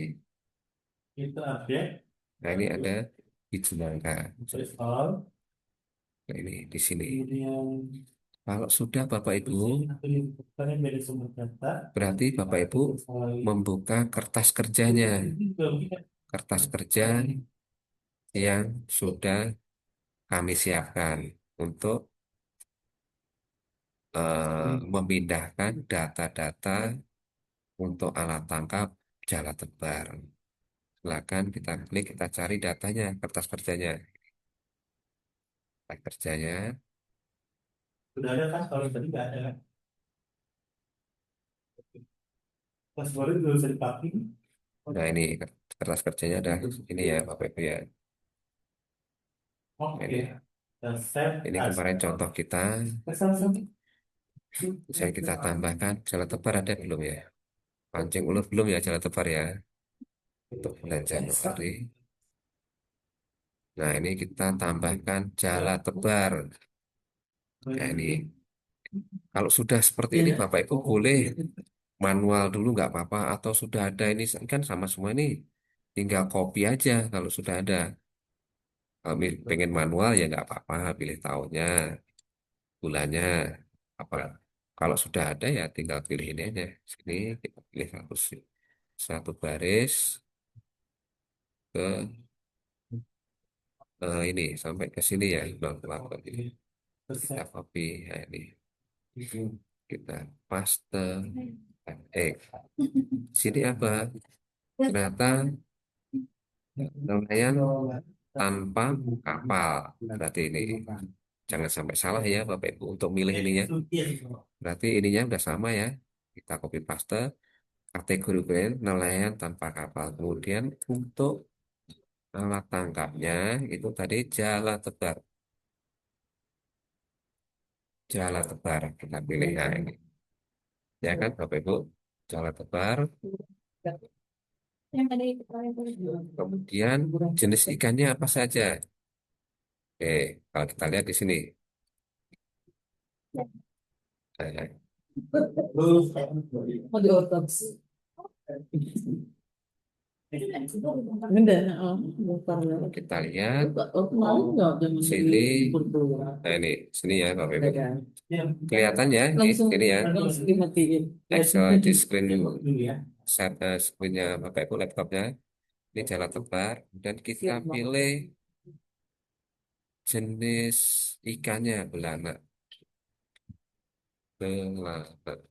Itu update. Nah ini ada hijau nangka. Terus all. Nah, ini di sini. Kemudian Kalau sudah Bapak Ibu, kalian dari sumber data. berarti Bapak Ibu membuka kertas kerjanya. Kertas kerja yang sudah kami siapkan untuk memindahkan data-data untuk alat tangkap jala tebar. Silakan kita klik, kita cari datanya, kertas kerjanya. Kertas kerjanya. Sudah ada kan? Kalau tadi nggak ada kan? Pas boleh juga bisa dipakai. Nah ini kertas kerjanya ada ini ya Bapak Ibu ya. Oke. Ini, Dan save ini as. kemarin contoh kita. Sama-sama. Saya kita tambahkan jala tebar ada belum ya? Pancing ulur belum ya jala tebar ya? Untuk bulan Januari. Nah ini kita tambahkan jala tebar. Nah ini kalau sudah seperti ini Bapak Ibu boleh manual dulu nggak apa-apa atau sudah ada ini kan sama semua ini tinggal copy aja kalau sudah ada. Kalau pengen manual ya nggak apa-apa pilih tahunnya, bulannya apa. Kalau sudah ada ya tinggal pilih ini aja. Sini kita pilih satu baris ke ini sampai ke sini ya bang pelapor ini kita copy ya, ini kita paste sini apa ternyata nelayan tanpa kapal berarti ini jangan sampai salah ya Bapak Ibu untuk milih ininya berarti ininya udah sama ya kita copy paste kategori brand nelayan tanpa kapal kemudian untuk alat tangkapnya itu tadi jala tebar kita pilih nah ini ya kan Bapak Ibu jala tebar yang tadi kemarin kemudian jenis ikannya apa saja. Oke kalau kita lihat di sini Nah, Mau diotopsi. Bener, bukan. kita lihat Oh, kemarin nggak zaman sini. berdua. Nah, ini sini ya Bapak Ibu. Ada kan? Kelihatannya Langsung ini ya. langsung dimatiin. Excel di screen set screennya Bapak Ibu laptopnya. Ini jalan tebar dan kita Siap, Bang. pilih jenis ikannya belanak. Belanak.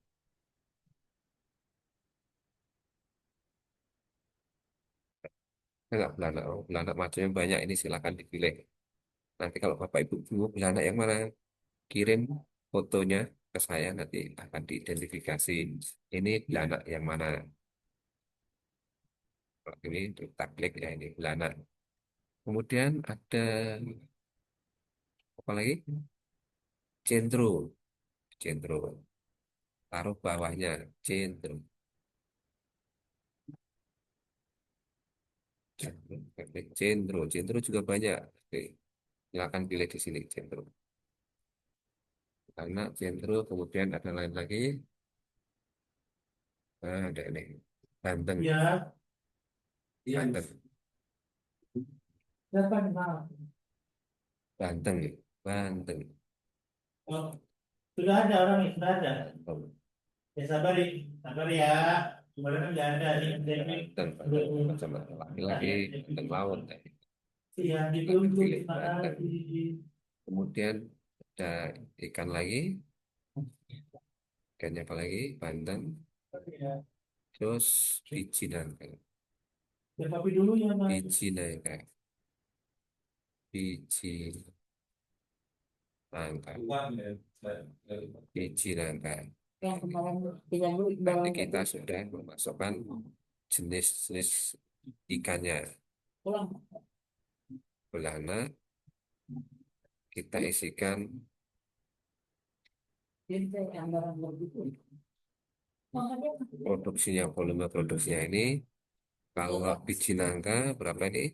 Enggak belanak. Oh, belanak macamnya banyak ini silakan dipilih. Nanti kalau Bapak Ibu bingung belanak yang mana, kirim fotonya ke saya nanti akan diidentifikasi. Ini belanak yang mana. Kalau ini kita klik ya ini belanak. Kemudian ada apa lagi? Centro. Centro. Taruh bawahnya centro. Centro. Centro juga banyak. Oke, silakan pilih di sini centro. Karena centro kemudian ada lain lagi. Nah, ada ini. Banten. Ya, Banten. siapa yang mau? Banten. Banten. Oh, sudah ada orang yang sudah ada. Oh, Ya sabar ya. Kemarin kan nggak ada ini. Banten. Banten. Macam laki-laki dan laut. Iya, Silakan ditunggu pilih mana Banten. Kemudian ada ikan lagi. Ikannya apa lagi? Banten. Terus biji nangka. ya tapi dulu ya Mas. Biji nangka. Biji nangka. Biji nangka. Yang kemarin yang dulu Berarti bawa kita sudah memasukkan jenis-jenis ikannya. pulang. Belana kita isikan Jadi yang barang begitu. Makanya produksinya, volume produksinya ini. Kalau biji nangka berapa ini?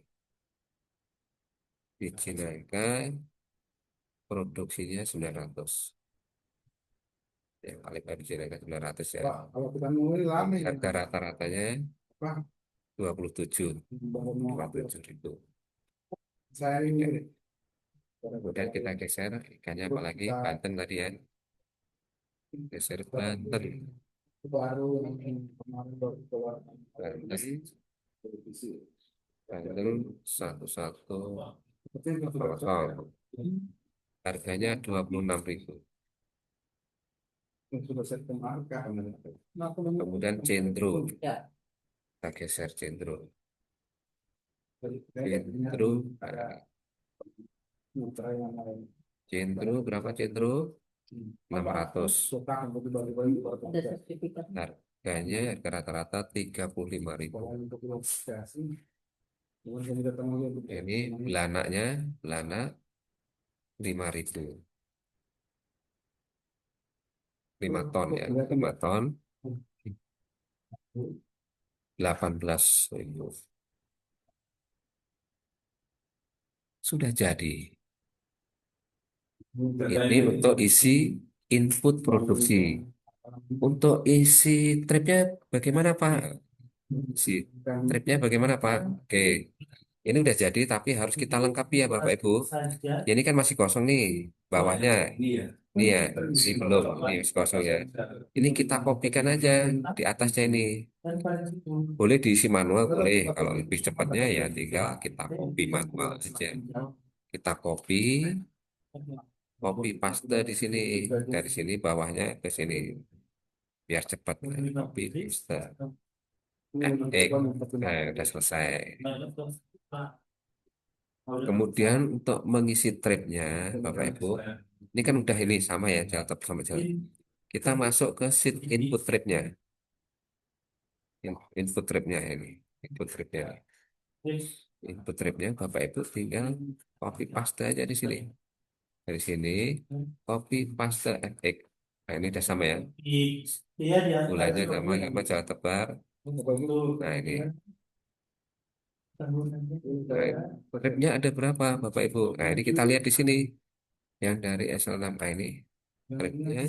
Biji nangka produksinya 900. Yang paling biji nangka 900 ya. Kalau kita mulai lama ya. Harga rata-ratanya Pak, 27. baru mau 27 ribu. saya ini Kemudian kita geser ikannya apalagi Banten tadi ya. Geser Banten. baru yang kemarin baru keluar Banten. Banten 11 kosong. Harganya 26.000. yang sudah saya kemarin. Kemudian Centro. ya Kita geser Centro. Centro Centro. putra yang lain. Centro berapa Centro? 600. ada sertifikat. Harganya harga rata-rata 35.000. Kalau untuk investigasi, kemudian kita temukan Ini belanaknya, belanak 5.000. 5 ton ya, 5 ton 18.000. Sudah jadi. Ini untuk isi input produksi. Untuk isi tripnya bagaimana Pak? Isi tripnya bagaimana Pak? Oke, ini udah jadi tapi harus kita lengkapi ya Bapak Ibu. Saja. Ini kan masih kosong nih bawahnya. Ini ya, ini belum, ini masih kosong ya. Ini kita kopikan aja di atasnya ini. Dan pada situ Boleh diisi manual, boleh. Kalau lebih cepatnya ya tinggal kita copy manual aja. Kita copy paste di sini. Dari sini bawahnya ke sini. Biar cepat. Copy paste. Nah, udah selesai. Kemudian untuk mengisi tripnya, Bapak Ibu, ini kan udah ini sama ya, jalan sama jalan. Kita masuk ke sheet input tripnya. Input tripnya ini. Input tripnya. Input tripnya Bapak Ibu tinggal copy paste aja di sini. Dari sini copy paste FX. Nah ini udah sama ya. Iya di Bulannya sama jalan tebar. Nah ini. Nah, tripnya ada berapa Bapak Ibu? Nah ini kita lihat di sini. Yang dari SL6A ini tripnya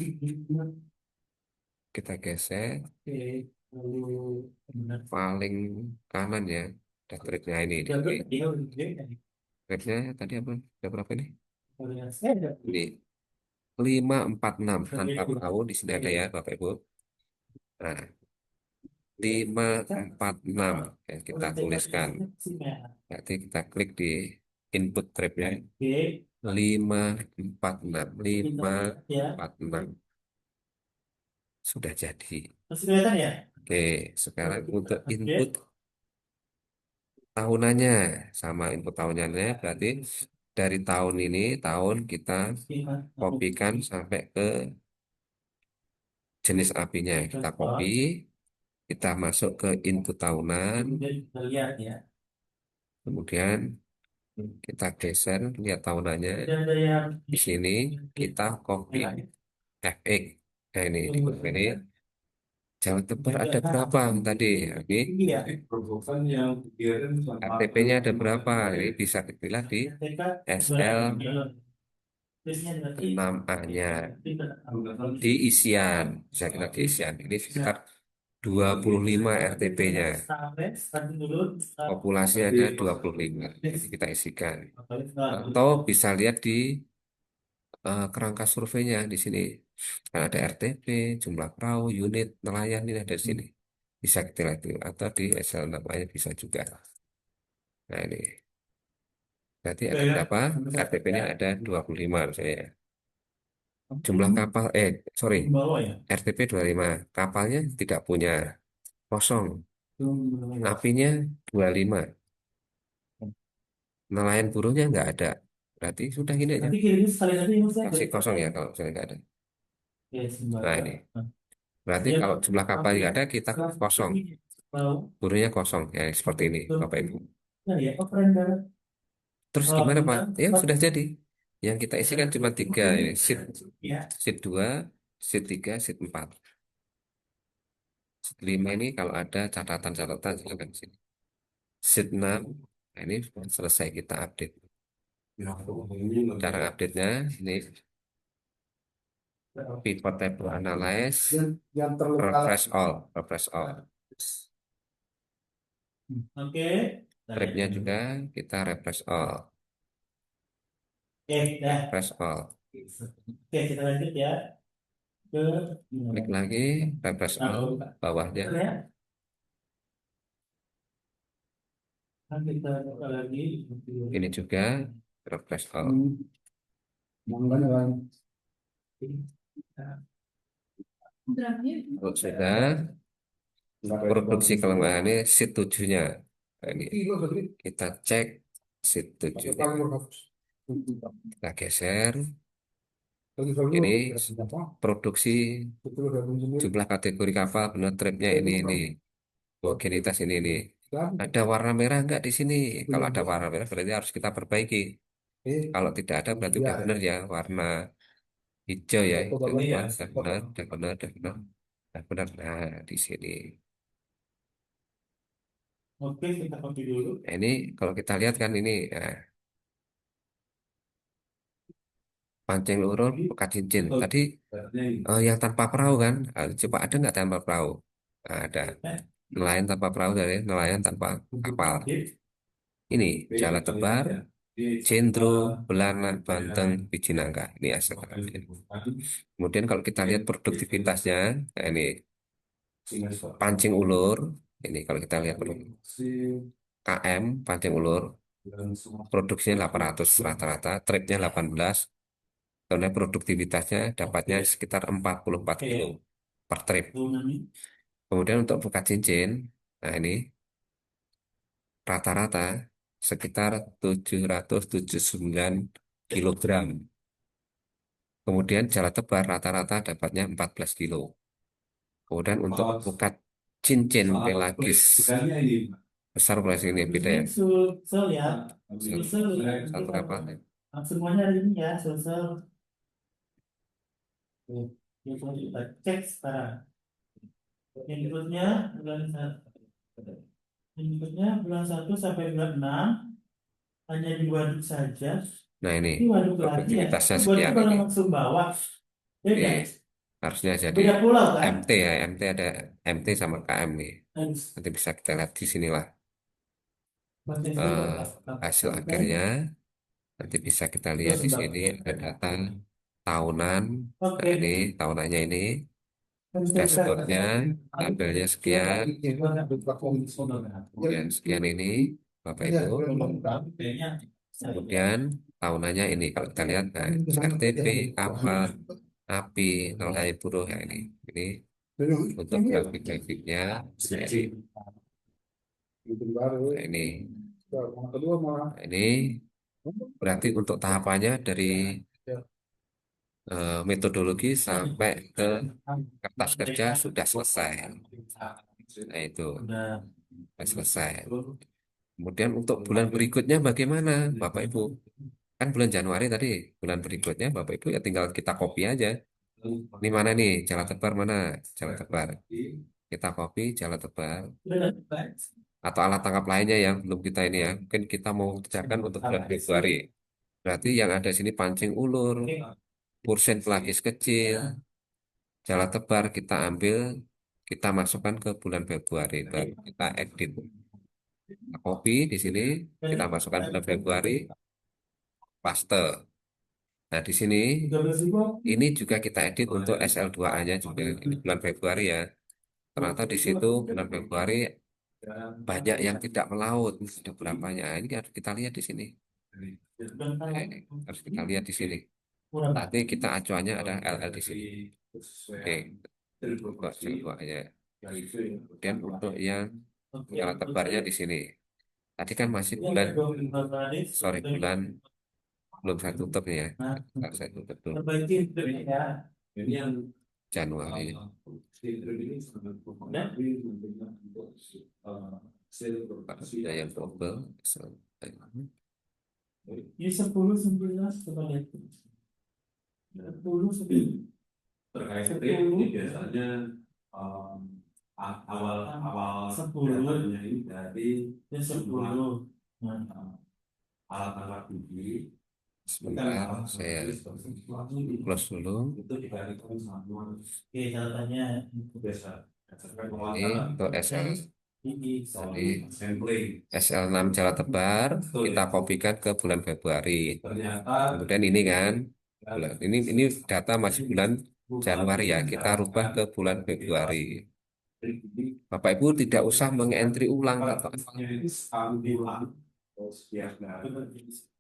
kita geser paling kanan ya. Ada tripnya ini. Tripnya tadi apa? Ada berapa ini? Ini 546 tanpa perahu di sini ada ya Bapak Ibu. Nah, 546 ya, kita tuliskan. Nanti kita klik di input tripnya. 546 546 sudah jadi. Oke, sekarang untuk input tahunannya sama input tahunannya berarti dari tahun ini tahun kita kopikan sampai ke jenis apinya. Kita copy, kita masuk ke input tahunan, kemudian kita geser lihat tahunannya. Di sini kita copy FX. Nah ini Jawa Timur ada berapa tadi? Ini KTP-nya ada berapa? Ini bisa dipilih di SL 6A-nya di isian. Bisa kita di isian. Ini sekitar 25 RTP-nya. Populasi ada 25. Jadi kita isikan. Atau bisa lihat di kerangka surveinya di sini. Nah, ada RTP, jumlah perahu, unit, nelayan ini ada di sini. Bisa kita lihat dulu. Atau di Excel namanya bisa juga. Nah ini. Berarti ada berapa? RTP-nya ada 25 misalnya. Jumlah kapal, sorry, RTP 25. Kapalnya tidak punya, kosong. Apinya 25. Nelayan buruhnya nggak ada. Berarti sudah gini aja. Masih kosong ya kalau misalnya nggak ada. Nah ini. Berarti kalau jumlah kapal nggak ada, kita kosong. Buruhnya kosong. Ya seperti ini, Bapak Ibu. Terus gimana Pak? Ya sudah jadi. Yang kita isi kan cuma 3 ini. Sheet 2, sheet 3, sheet 4. Sheet 5 ini kalau ada catatan-catatan silakan sini. Sheet 6, nah ini selesai kita update. Cara update-nya ini pivot table analyze, refresh all. Tripnya juga kita refresh all. Refresh all. Oke, kita lanjut ya. Klik lagi, refresh all bawahnya. Ini juga refresh all. Kalau sudah produksi kelemahannya sheet 7-nya. Nah, ini kita cek sheet 7-nya. Kita geser. Ini produksi jumlah kategori kapal benar tripnya ini homogenitas ini. Ada warna merah enggak di sini? Kalau ada warna merah berarti harus kita perbaiki. Kalau tidak ada berarti udah benar ya warna hijau ya. Itu udah benar. Nah, di sini. Oke, kita copy dulu. Nah, ini kalau kita lihat kan ini pancing luruh pekat cincin. Tadi yang tanpa perahu kan? Coba ada nggak tanpa perahu? Nah, ada. Nelayan tanpa perahu dari nelayan tanpa kapal. Ini Jala Tebar, Cendro, Belana, Banteng, Biji Nangka. Ini hasil karantina. Kemudian kalau kita lihat produktivitasnya, nah ini pancing ulur. Ini kalau kita lihat KM pancing ulur, produksinya 800 rata-rata, tripnya 18. Karena produktivitasnya dapatnya sekitar 44 kilo per trip. Kemudian untuk buka cincin, nah ini rata-rata sekitar 779 kilogram. Kemudian Jala Tebar rata-rata dapatnya 14 kilo. Kemudian untuk buka cincin pelagis besar berarti ini beda ya. Satu kapal. Semuanya hari ini ya, sel. Kita cek sekarang. Yang bulan 1 sampai bulan 6 hanya di waduk saja. Nah ini Ini waduk lagi ya. produktivitasnya Waduk sekian kalau ini. langsung bawah. Oke, harusnya jadi Beda pulau kan? MT ya, MT ada MT sama KM nih. Nanti bisa kita lihat di sinilah eh, hasil akhirnya. Nanti bisa kita lihat di sini ada data tahunan. Nah, ini tahunannya ini dashboardnya, tabelnya sekian, kemudian sekian ini, Bapak Ibu. Kemudian tahunannya ini, kalau kita lihat, nah, RTP, apa, API, nilai buruh ya ini untuk grafik-grafiknya. Nah, ini berarti untuk tahapannya dari metodologi sampai ke kertas kerja sudah selesai. Nah, itu sudah selesai. Kemudian untuk bulan berikutnya bagaimana, Bapak Ibu? Kan bulan Januari tadi, bulan berikutnya Bapak Ibu ya tinggal kita copy aja. Ini mana nih, jala tebar mana? Jala tebar. Kita copy jala tebar. Atau alat tangkap lainnya yang belum kita ini ya. Mungkin kita mau kerjakan untuk bulan Februari. Berarti yang ada sini pancing ulur, pursen pelagis kecil, jala tebar kita ambil, kita masukkan ke bulan Februari. Baru kita edit. Kita copy di sini, kita masukkan bulan Februari, paste. Nah, di sini ini juga kita edit untuk SL2A-nya juga ini bulan Februari ya. Ternyata di situ bulan Februari banyak yang tidak melaut. Ada berapanya? Ini harus kita lihat di sini. Nah, ini harus kita lihat di sini. Nanti kita acuannya ada LL di sini. Oke, buat SL2A-nya. Kemudian untuk yang jala tebarnya di sini. Tadi kan masih bulan, sorry, bulan belum saya tutup nih ya. Ntar saya tutup dulu. Januari. Ada yang double. Ini 10, 11 kepada itu. 10, 11. Terkait ini biasanya awal 10 ini dari ya 10. alat-alat bukti. Sebentar, saya close dulu. Itu dibalikan sama Oke, catatannya biasa. Ini untuk SL. Tadi Sampling. SL6 jala tebar kita kopikan ke bulan Februari. Ternyata Kemudian ini kan bulan ini data masih bulan Januari ya. Kita rubah ke bulan Februari. Bapak Ibu tidak usah mengentry ulang atau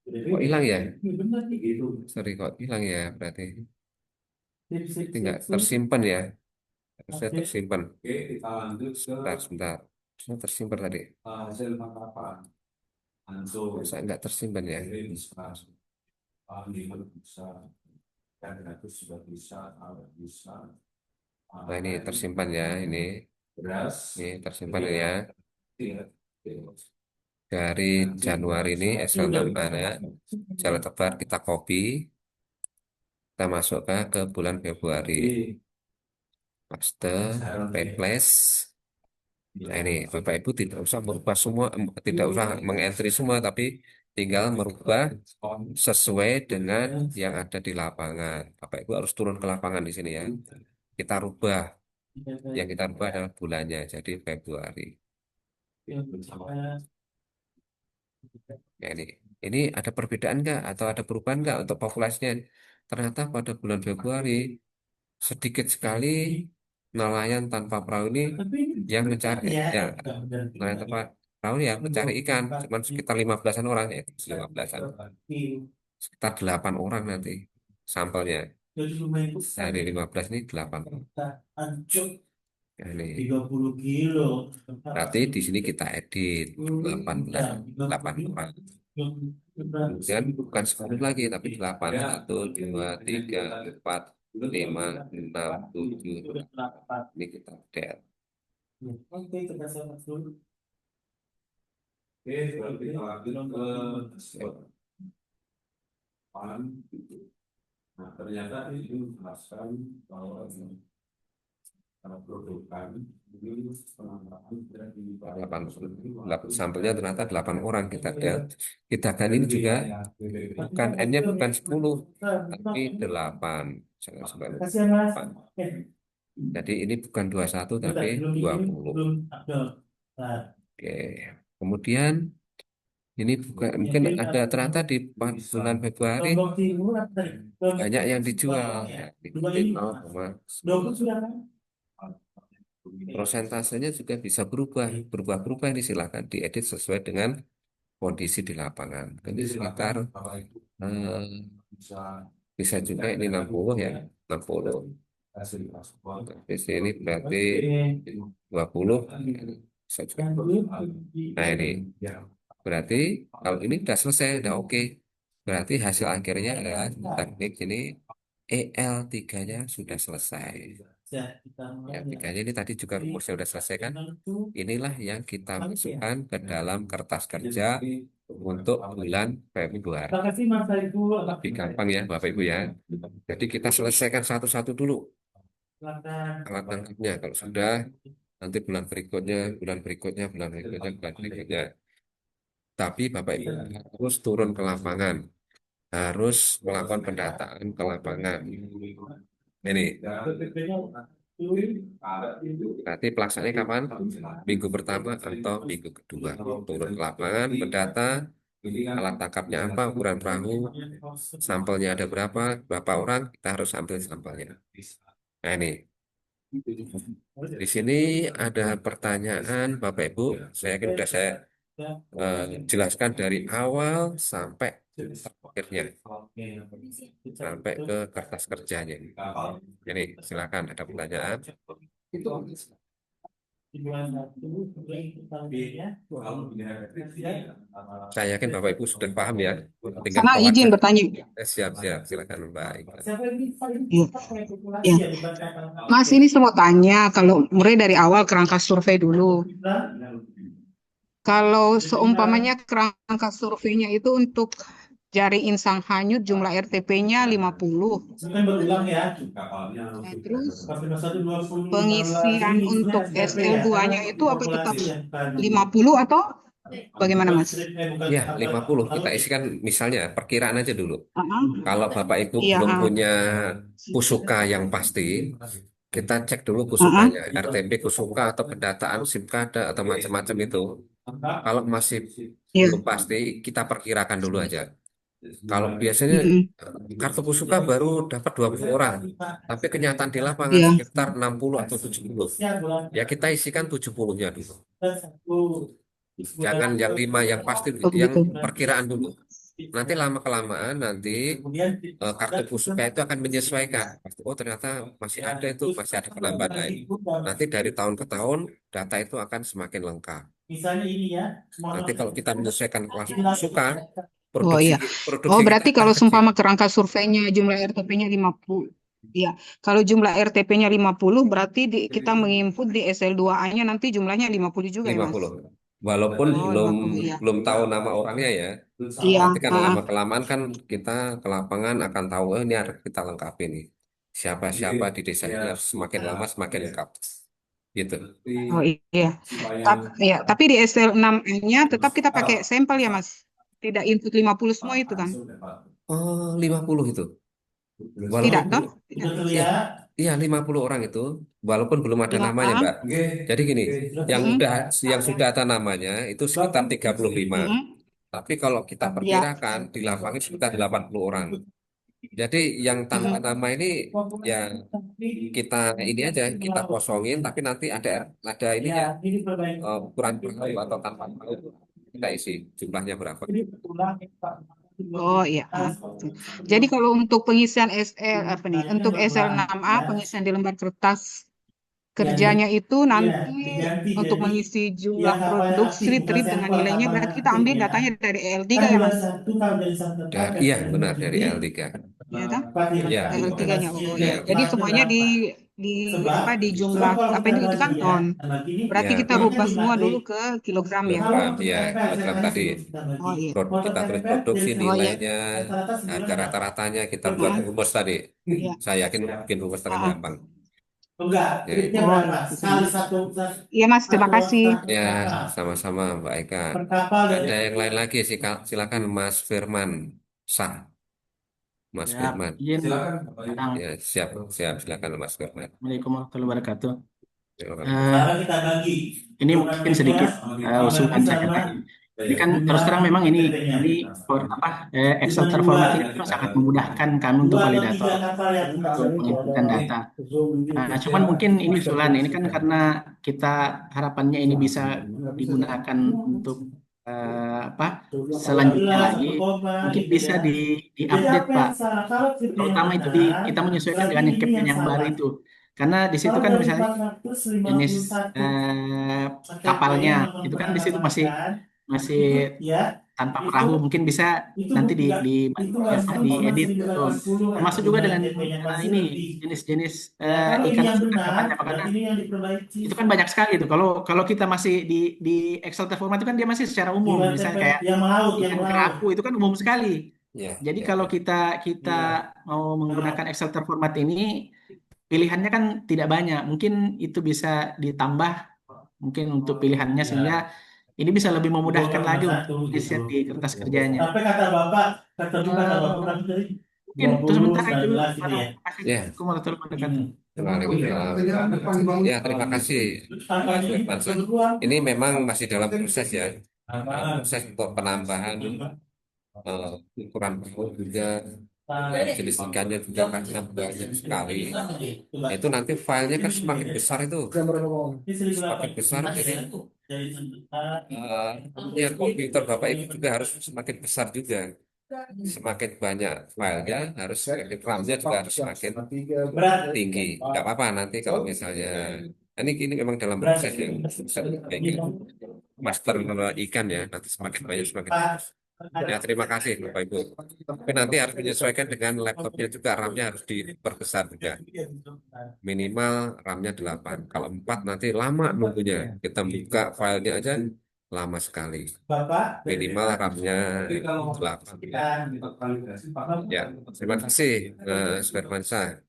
kok hilang ya? Sorry kok hilang ya berarti. Ini nggak tersimpan ya. Harusnya tersimpan. Oke, kita lanjut ke Sebentar. Harusnya tersimpan tadi. hasil tangkapan. Ansur, Masa nggak tersimpan ya? bisa, bisa, dan itu sudah bisa, bisa. Nah ini tersimpan ya. Ini Beras, ini tersimpan ya. iya. Dari Januari ini SL6 mana? Jala tebar kita copy. Kita masukkan ke bulan Februari. Paste, replace. Nah ini Bapak Ibu tidak usah merubah semua, tidak usah mengentry semua, tapi tinggal merubah sesuai dengan yang ada di lapangan. Bapak Ibu harus turun ke lapangan di sini ya. Kita rubah, yang kita rubah adalah bulannya, jadi Februari. Ya ini ada perbedaan nggak atau ada perubahan nggak untuk populasinya? Ternyata pada bulan Februari sedikit sekali nelayan tanpa perahu ini yang mencari ya nelayan tanpa perahu ya mencari ikan cuma sekitar 15-an orang ya 15-an sekitar 8 orang nanti sampelnya dari 15 ini 8 ya, ini 30 kilo. berarti di sini kita edit 8 orang kemudian bukan 10 lagi tapi 8 1 2 3 4 5 6 7 ini kita edit. Oke, kita sama dulu. Oke, berarti kita lanjut ke depan. Nah, ternyata ini menjelaskan bahwa produkan ini penangkapan tidak di 8 sampelnya ternyata 8 orang kita kan ini juga bukan N-nya bukan 10 tapi 8 Kasih Mas. Jadi ini bukan 21 tapi 20. Nah, Oke. Kemudian ini bukan, mungkin ada ternyata di bulan Februari Lombok Timur apa tadi? banyak yang dijual ya, ikutin 20 0,10. sudah kan? Prosentasenya juga bisa berubah-berubah ini silakan diedit sesuai dengan kondisi di lapangan. Jadi sekitar bisa juga ini 60 ya, 60. Di sini berarti 20 bisa juga. Nah ini berarti kalau ini sudah selesai, udah oke. Berarti hasil akhirnya adalah teknik ini EL3-nya sudah selesai. Ya, tiganya ini tadi juga rumusnya sudah selesai kan? Inilah yang kita masukkan ke dalam kertas kerja untuk bulan Februari. Terima kasih Mas Saiful. Lebih gampang ya Bapak Ibu ya. Jadi kita selesaikan satu-satu dulu alat tangkapnya. Kalau sudah, nanti bulan berikutnya, bulan berikutnya, bulan berikutnya, bulan berikutnya. Tapi Bapak Ibu harus turun ke lapangan, harus melakukan pendataan ke lapangan. Ini nanti pelaksanaannya kapan? Minggu pertama atau minggu kedua. Turun ke lapangan, mendata, alat tangkapnya apa, ukuran perahu, sampelnya ada berapa orang, kita harus ambil sampelnya. Nah ini, di sini ada pertanyaan Bapak Ibu, saya yakin sudah saya jelaskan dari awal sampai akhirnya, sampai ke kertas kerjanya. Ini silakan ada pertanyaan. Saya yakin Bapak Ibu sudah paham ya. Tinggal Sana izin bertanya. siap, silakan Mbak. Iya. Ya. Mas, ini saya mau tanya, kalau mulai dari awal kerangka survei dulu. Kalau seumpamanya kerangka surveinya itu untuk jari insang hanyut jumlah RTP-nya 50. Berulang ya. Nah, terus pengisian untuk SL2-nya itu apa tetap 50 atau bagaimana Mas? Ya, 50 kita isikan misalnya perkiraan aja dulu. Kalau Bapak Ibu Iya, belum punya pusuka yang pasti, kita cek dulu pusukanya, RTP pusuka atau pendataan SIMKADA atau macam-macam itu. Kalau masih iya. belum pasti, kita perkirakan dulu aja. Kalau biasanya kartu pusuka baru dapat 20 orang, tapi kenyataan di lapangan Iya. sekitar 60 atau 70. Ya kita isikan 70-nya dulu. Jangan yang 5 yang pasti, Oh, yang gitu. perkiraan dulu. Nanti lama-kelamaan nanti kartu pusuka itu akan menyesuaikan. Oh ternyata masih ada itu, masih ada penambahan lain. Nanti dari tahun ke tahun data itu akan semakin lengkap. Misalnya ini ya. Nanti kalau kita menyesuaikan kelas pusuka, Oh iya. produksi Oh kita berarti akan kalau kecil. seumpama kerangka surveinya jumlah RTP-nya 50. Iya. Kalau jumlah RTP-nya 50 berarti kita menginput di SL2A-nya nanti jumlahnya 50 juga ya, Mas? 50. Walaupun Oh, 50 ya. belum tahu nama orangnya ya. Iya. Nanti kan lama-kelamaan kan kita ke lapangan akan tahu ini harus kita lengkapi nih. Siapa-siapa di desa ini harus semakin lama semakin lengkap. Gitu. Oh iya. Tapi di SL6-nya tetap kita pakai sampel ya, Mas? Tidak input 50 semua itu kan? Oh, 50 itu. Tidak, toh? Iya, 50 orang itu, walaupun belum ada namanya, Mbak. Jadi gini, yang sudah ada namanya itu sekitar 35. Tapi kalau kita perkirakan di lapangan sekitar 80 orang. Jadi yang tanpa nama ini ya kita ini aja kita kosongin, tapi nanti ada ini ya ukuran perahu atau tanpa perahu kita isi jumlahnya berapa. Oh iya. Jadi kalau untuk pengisian untuk SL6A pengisian di lembar kertas kerjanya itu nanti untuk mengisi jumlah produksi trip dengan nilainya berarti kita ambil datanya dari EL3 ya, Mas? Iya, benar dari EL3. Iya kan? Ya, EL3-nya. Oh ya. Jadi semuanya di jumlah apa itu kan ton. Berarti Ya. kita rubah semua dulu ke kilogram ya. Iya, kilogram tadi. Oh iya. Kita terus produksi nilainya, harga rata-ratanya kita buat rumus tadi. Iya. Saya yakin bikin rumus tadi gampang. Enggak, Ya. Iya Mas, terima kasih. Ya, sama-sama Mbak Eka. Ada yang lain lagi sih, silakan Mas Firman Sah. Mas Ya, Firman. izin. Silakan Bapak Ibu. Kadang. Ya, siap, siap. Silakan Mas Firman. Assalamualaikum warahmatullahi wabarakatuh. Terima kasih. Eh, Sekarang kita bagi. ini mungkin sedikit usulan saya katakan. Ini kan terus terang memang ini Excel format ini kan sangat memudahkan kami untuk validator untuk menginputkan data. Nah, cuman mungkin ini usulan ini kan karena kita harapannya ini bisa digunakan untuk selanjutnya lagi, mungkin bisa diupdate Pak. Terutama itu kita menyesuaikan dengan equipment yang baru itu. Karena di situ kan misalnya jenis kapalnya itu kan di situ masih masih tanpa perahu, mungkin bisa nanti diedit tuh. Termasuk juga dengan ini jenis-jenis ikan tangkapannya Pak, karena itu kan banyak sekali itu. Kalau kita masih di Excel format itu kan dia masih secara umum, misalnya kayak ikan kerapu itu kan umum sekali. Ya, Jadi ya, kalau ya. kita mau menggunakan Excel format ini, pilihannya kan tidak banyak. Mungkin itu bisa ditambah mungkin untuk pilihannya sehingga ini bisa lebih memudahkan lagi untuk riset di kertas kerjanya. Apa kata Bapak? Ketemu kata Bapak tadi? Mungkin itu sementara itu. 19 gitu ya. Ya. Assalamualaikum warahmatullahi wabarakatuh. Ya, terima kasih Mas Firman. Ini memang masih dalam proses ya. Proses untuk penambahan ukuran perahu juga, jenis ikannya juga karena banyak sekali. Itu nanti filenya kan semakin besar itu. Semakin besar ini ya komputer Bapak Ibu juga harus semakin besar juga. Semakin banyak filenya harus RAM-nya juga harus semakin tinggi. Nggak apa-apa nanti kalau misalnya ini memang dalam proses yang kayak gitu. Master ikan ya, nanti semakin banyak semakin bagus. Ya, terima kasih Bapak Ibu. Tapi nanti harus menyesuaikan dengan laptopnya juga, RAM-nya harus diperbesar juga. Minimal RAM-nya 8. Kalau 4 nanti lama nunggunya. Kita buka filenya aja lama sekali. Minimal RAM-nya 8. Ya, terima kasih Mas Firmansyah.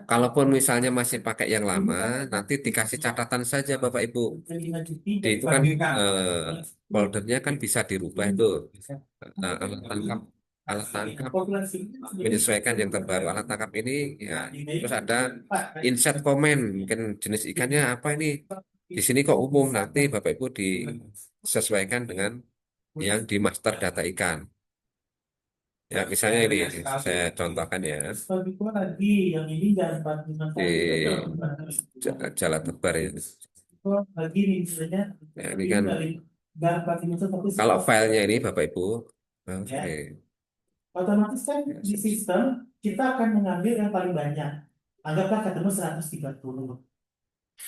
Kalaupun misalnya masih pakai yang lama, nanti dikasih catatan saja Bapak Ibu. Itu kan foldernya kan bisa dirubah itu. Alat tangkap menyesuaikan yang terbaru. Alat tangkap ini ya, terus ada insert comment, mungkin jenis ikannya apa ini. Di sini kok umum, nanti Bapak Ibu disesuaikan dengan yang di master data ikan. Ya, misalnya ini saya contohkan ya. Di Jala Tebar ya. Ya, ini kan kalau filenya ini Bapak Ibu, oke. Otomatis kan di sistem kita akan mengambil yang paling banyak. Anggaplah ketemu 130.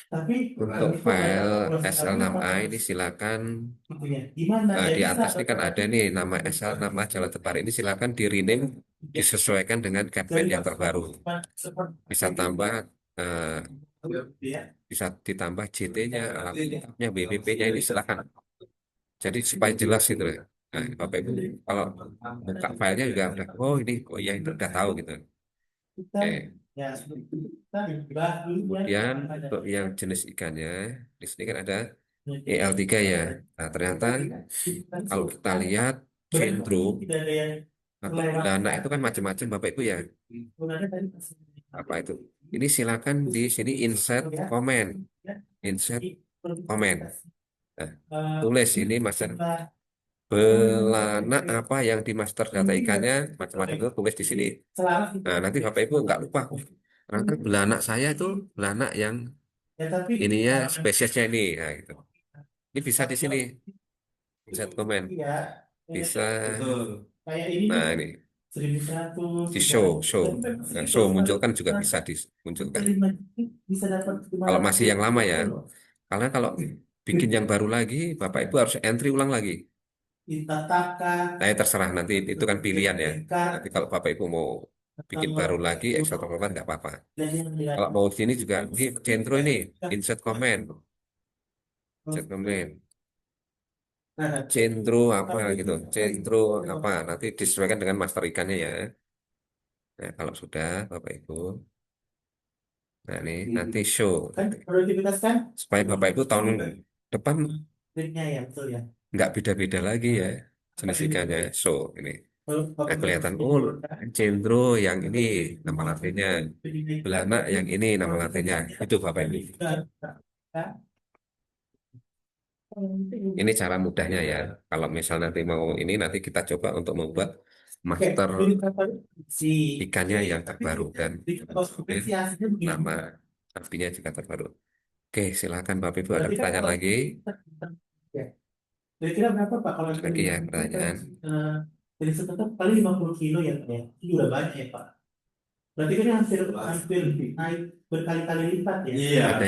Tapi Untuk file SL6A ini silakan di atas ini kan ada nih nama SL6A Jala Tebar, ini silakan di rename disesuaikan dengan caption yang terbaru. Bisa tambah bisa ditambah JT-nya, alat lengkapnya, BPP-nya ini silakan. Jadi supaya jelas gitu. Nah, Bapak Ibu kalau buka filenya juga udah, oh ini, oh iya itu udah tahu gitu. Oke. Kemudian untuk yang jenis ikannya, di sini kan ada EL3 ya. Nah, ternyata kalau kita lihat cenderung dana itu kan macam-macam Bapak Ibu ya. Apa itu? Ini silakan di sini insert comment. Insert comment. Nah, tulis ini master belana apa yang di master data ikannya macam-macam itu tulis di sini. Nah, nanti Bapak Ibu nggak lupa. Karena belana saya itu belana yang ininya spesiesnya ini. Nah, gitu. Ini bisa di sini. Insert comment. Bisa. Nah, ini di show. Nah, show munculkan juga bisa dimunculkan. Kalau masih yang lama ya. Karena kalau bikin yang baru lagi, Bapak Ibu harus entry ulang lagi. Nah, terserah nanti itu kan pilihan ya. Nanti kalau Bapak Ibu mau bikin baru lagi, Excel format nggak apa-apa. Kalau mau sini juga, ini centro ini, insert comment. Insert comment. Centro apa gitu, centro apa, nanti disesuaikan dengan master ikannya ya. Nah, kalau sudah Bapak Ibu, nah ini nanti show. Supaya Bapak Ibu tahun depan nggak beda-beda lagi ya jenis ikannya. Show ini. Nah, kelihatan, oh, Cendro yang ini nama latinnya, Belana yang ini nama latinnya. Itu Bapak Ibu. Ini cara mudahnya ya. Kalau misal nanti mau ini, nanti kita coba untuk membuat master ikannya yang terbaru dan nama nabinya juga terbaru. Oke, silakan Bapak Ibu ada pertanyaan lagi. Kira-kira berapa Pak kalau Lagi ya pertanyaan. dari sekitar paling 50 kilo ya Pak ya? Itu udah banyak ya Pak. Berarti kan hampir hampir naik berkali-kali lipat ya. Ada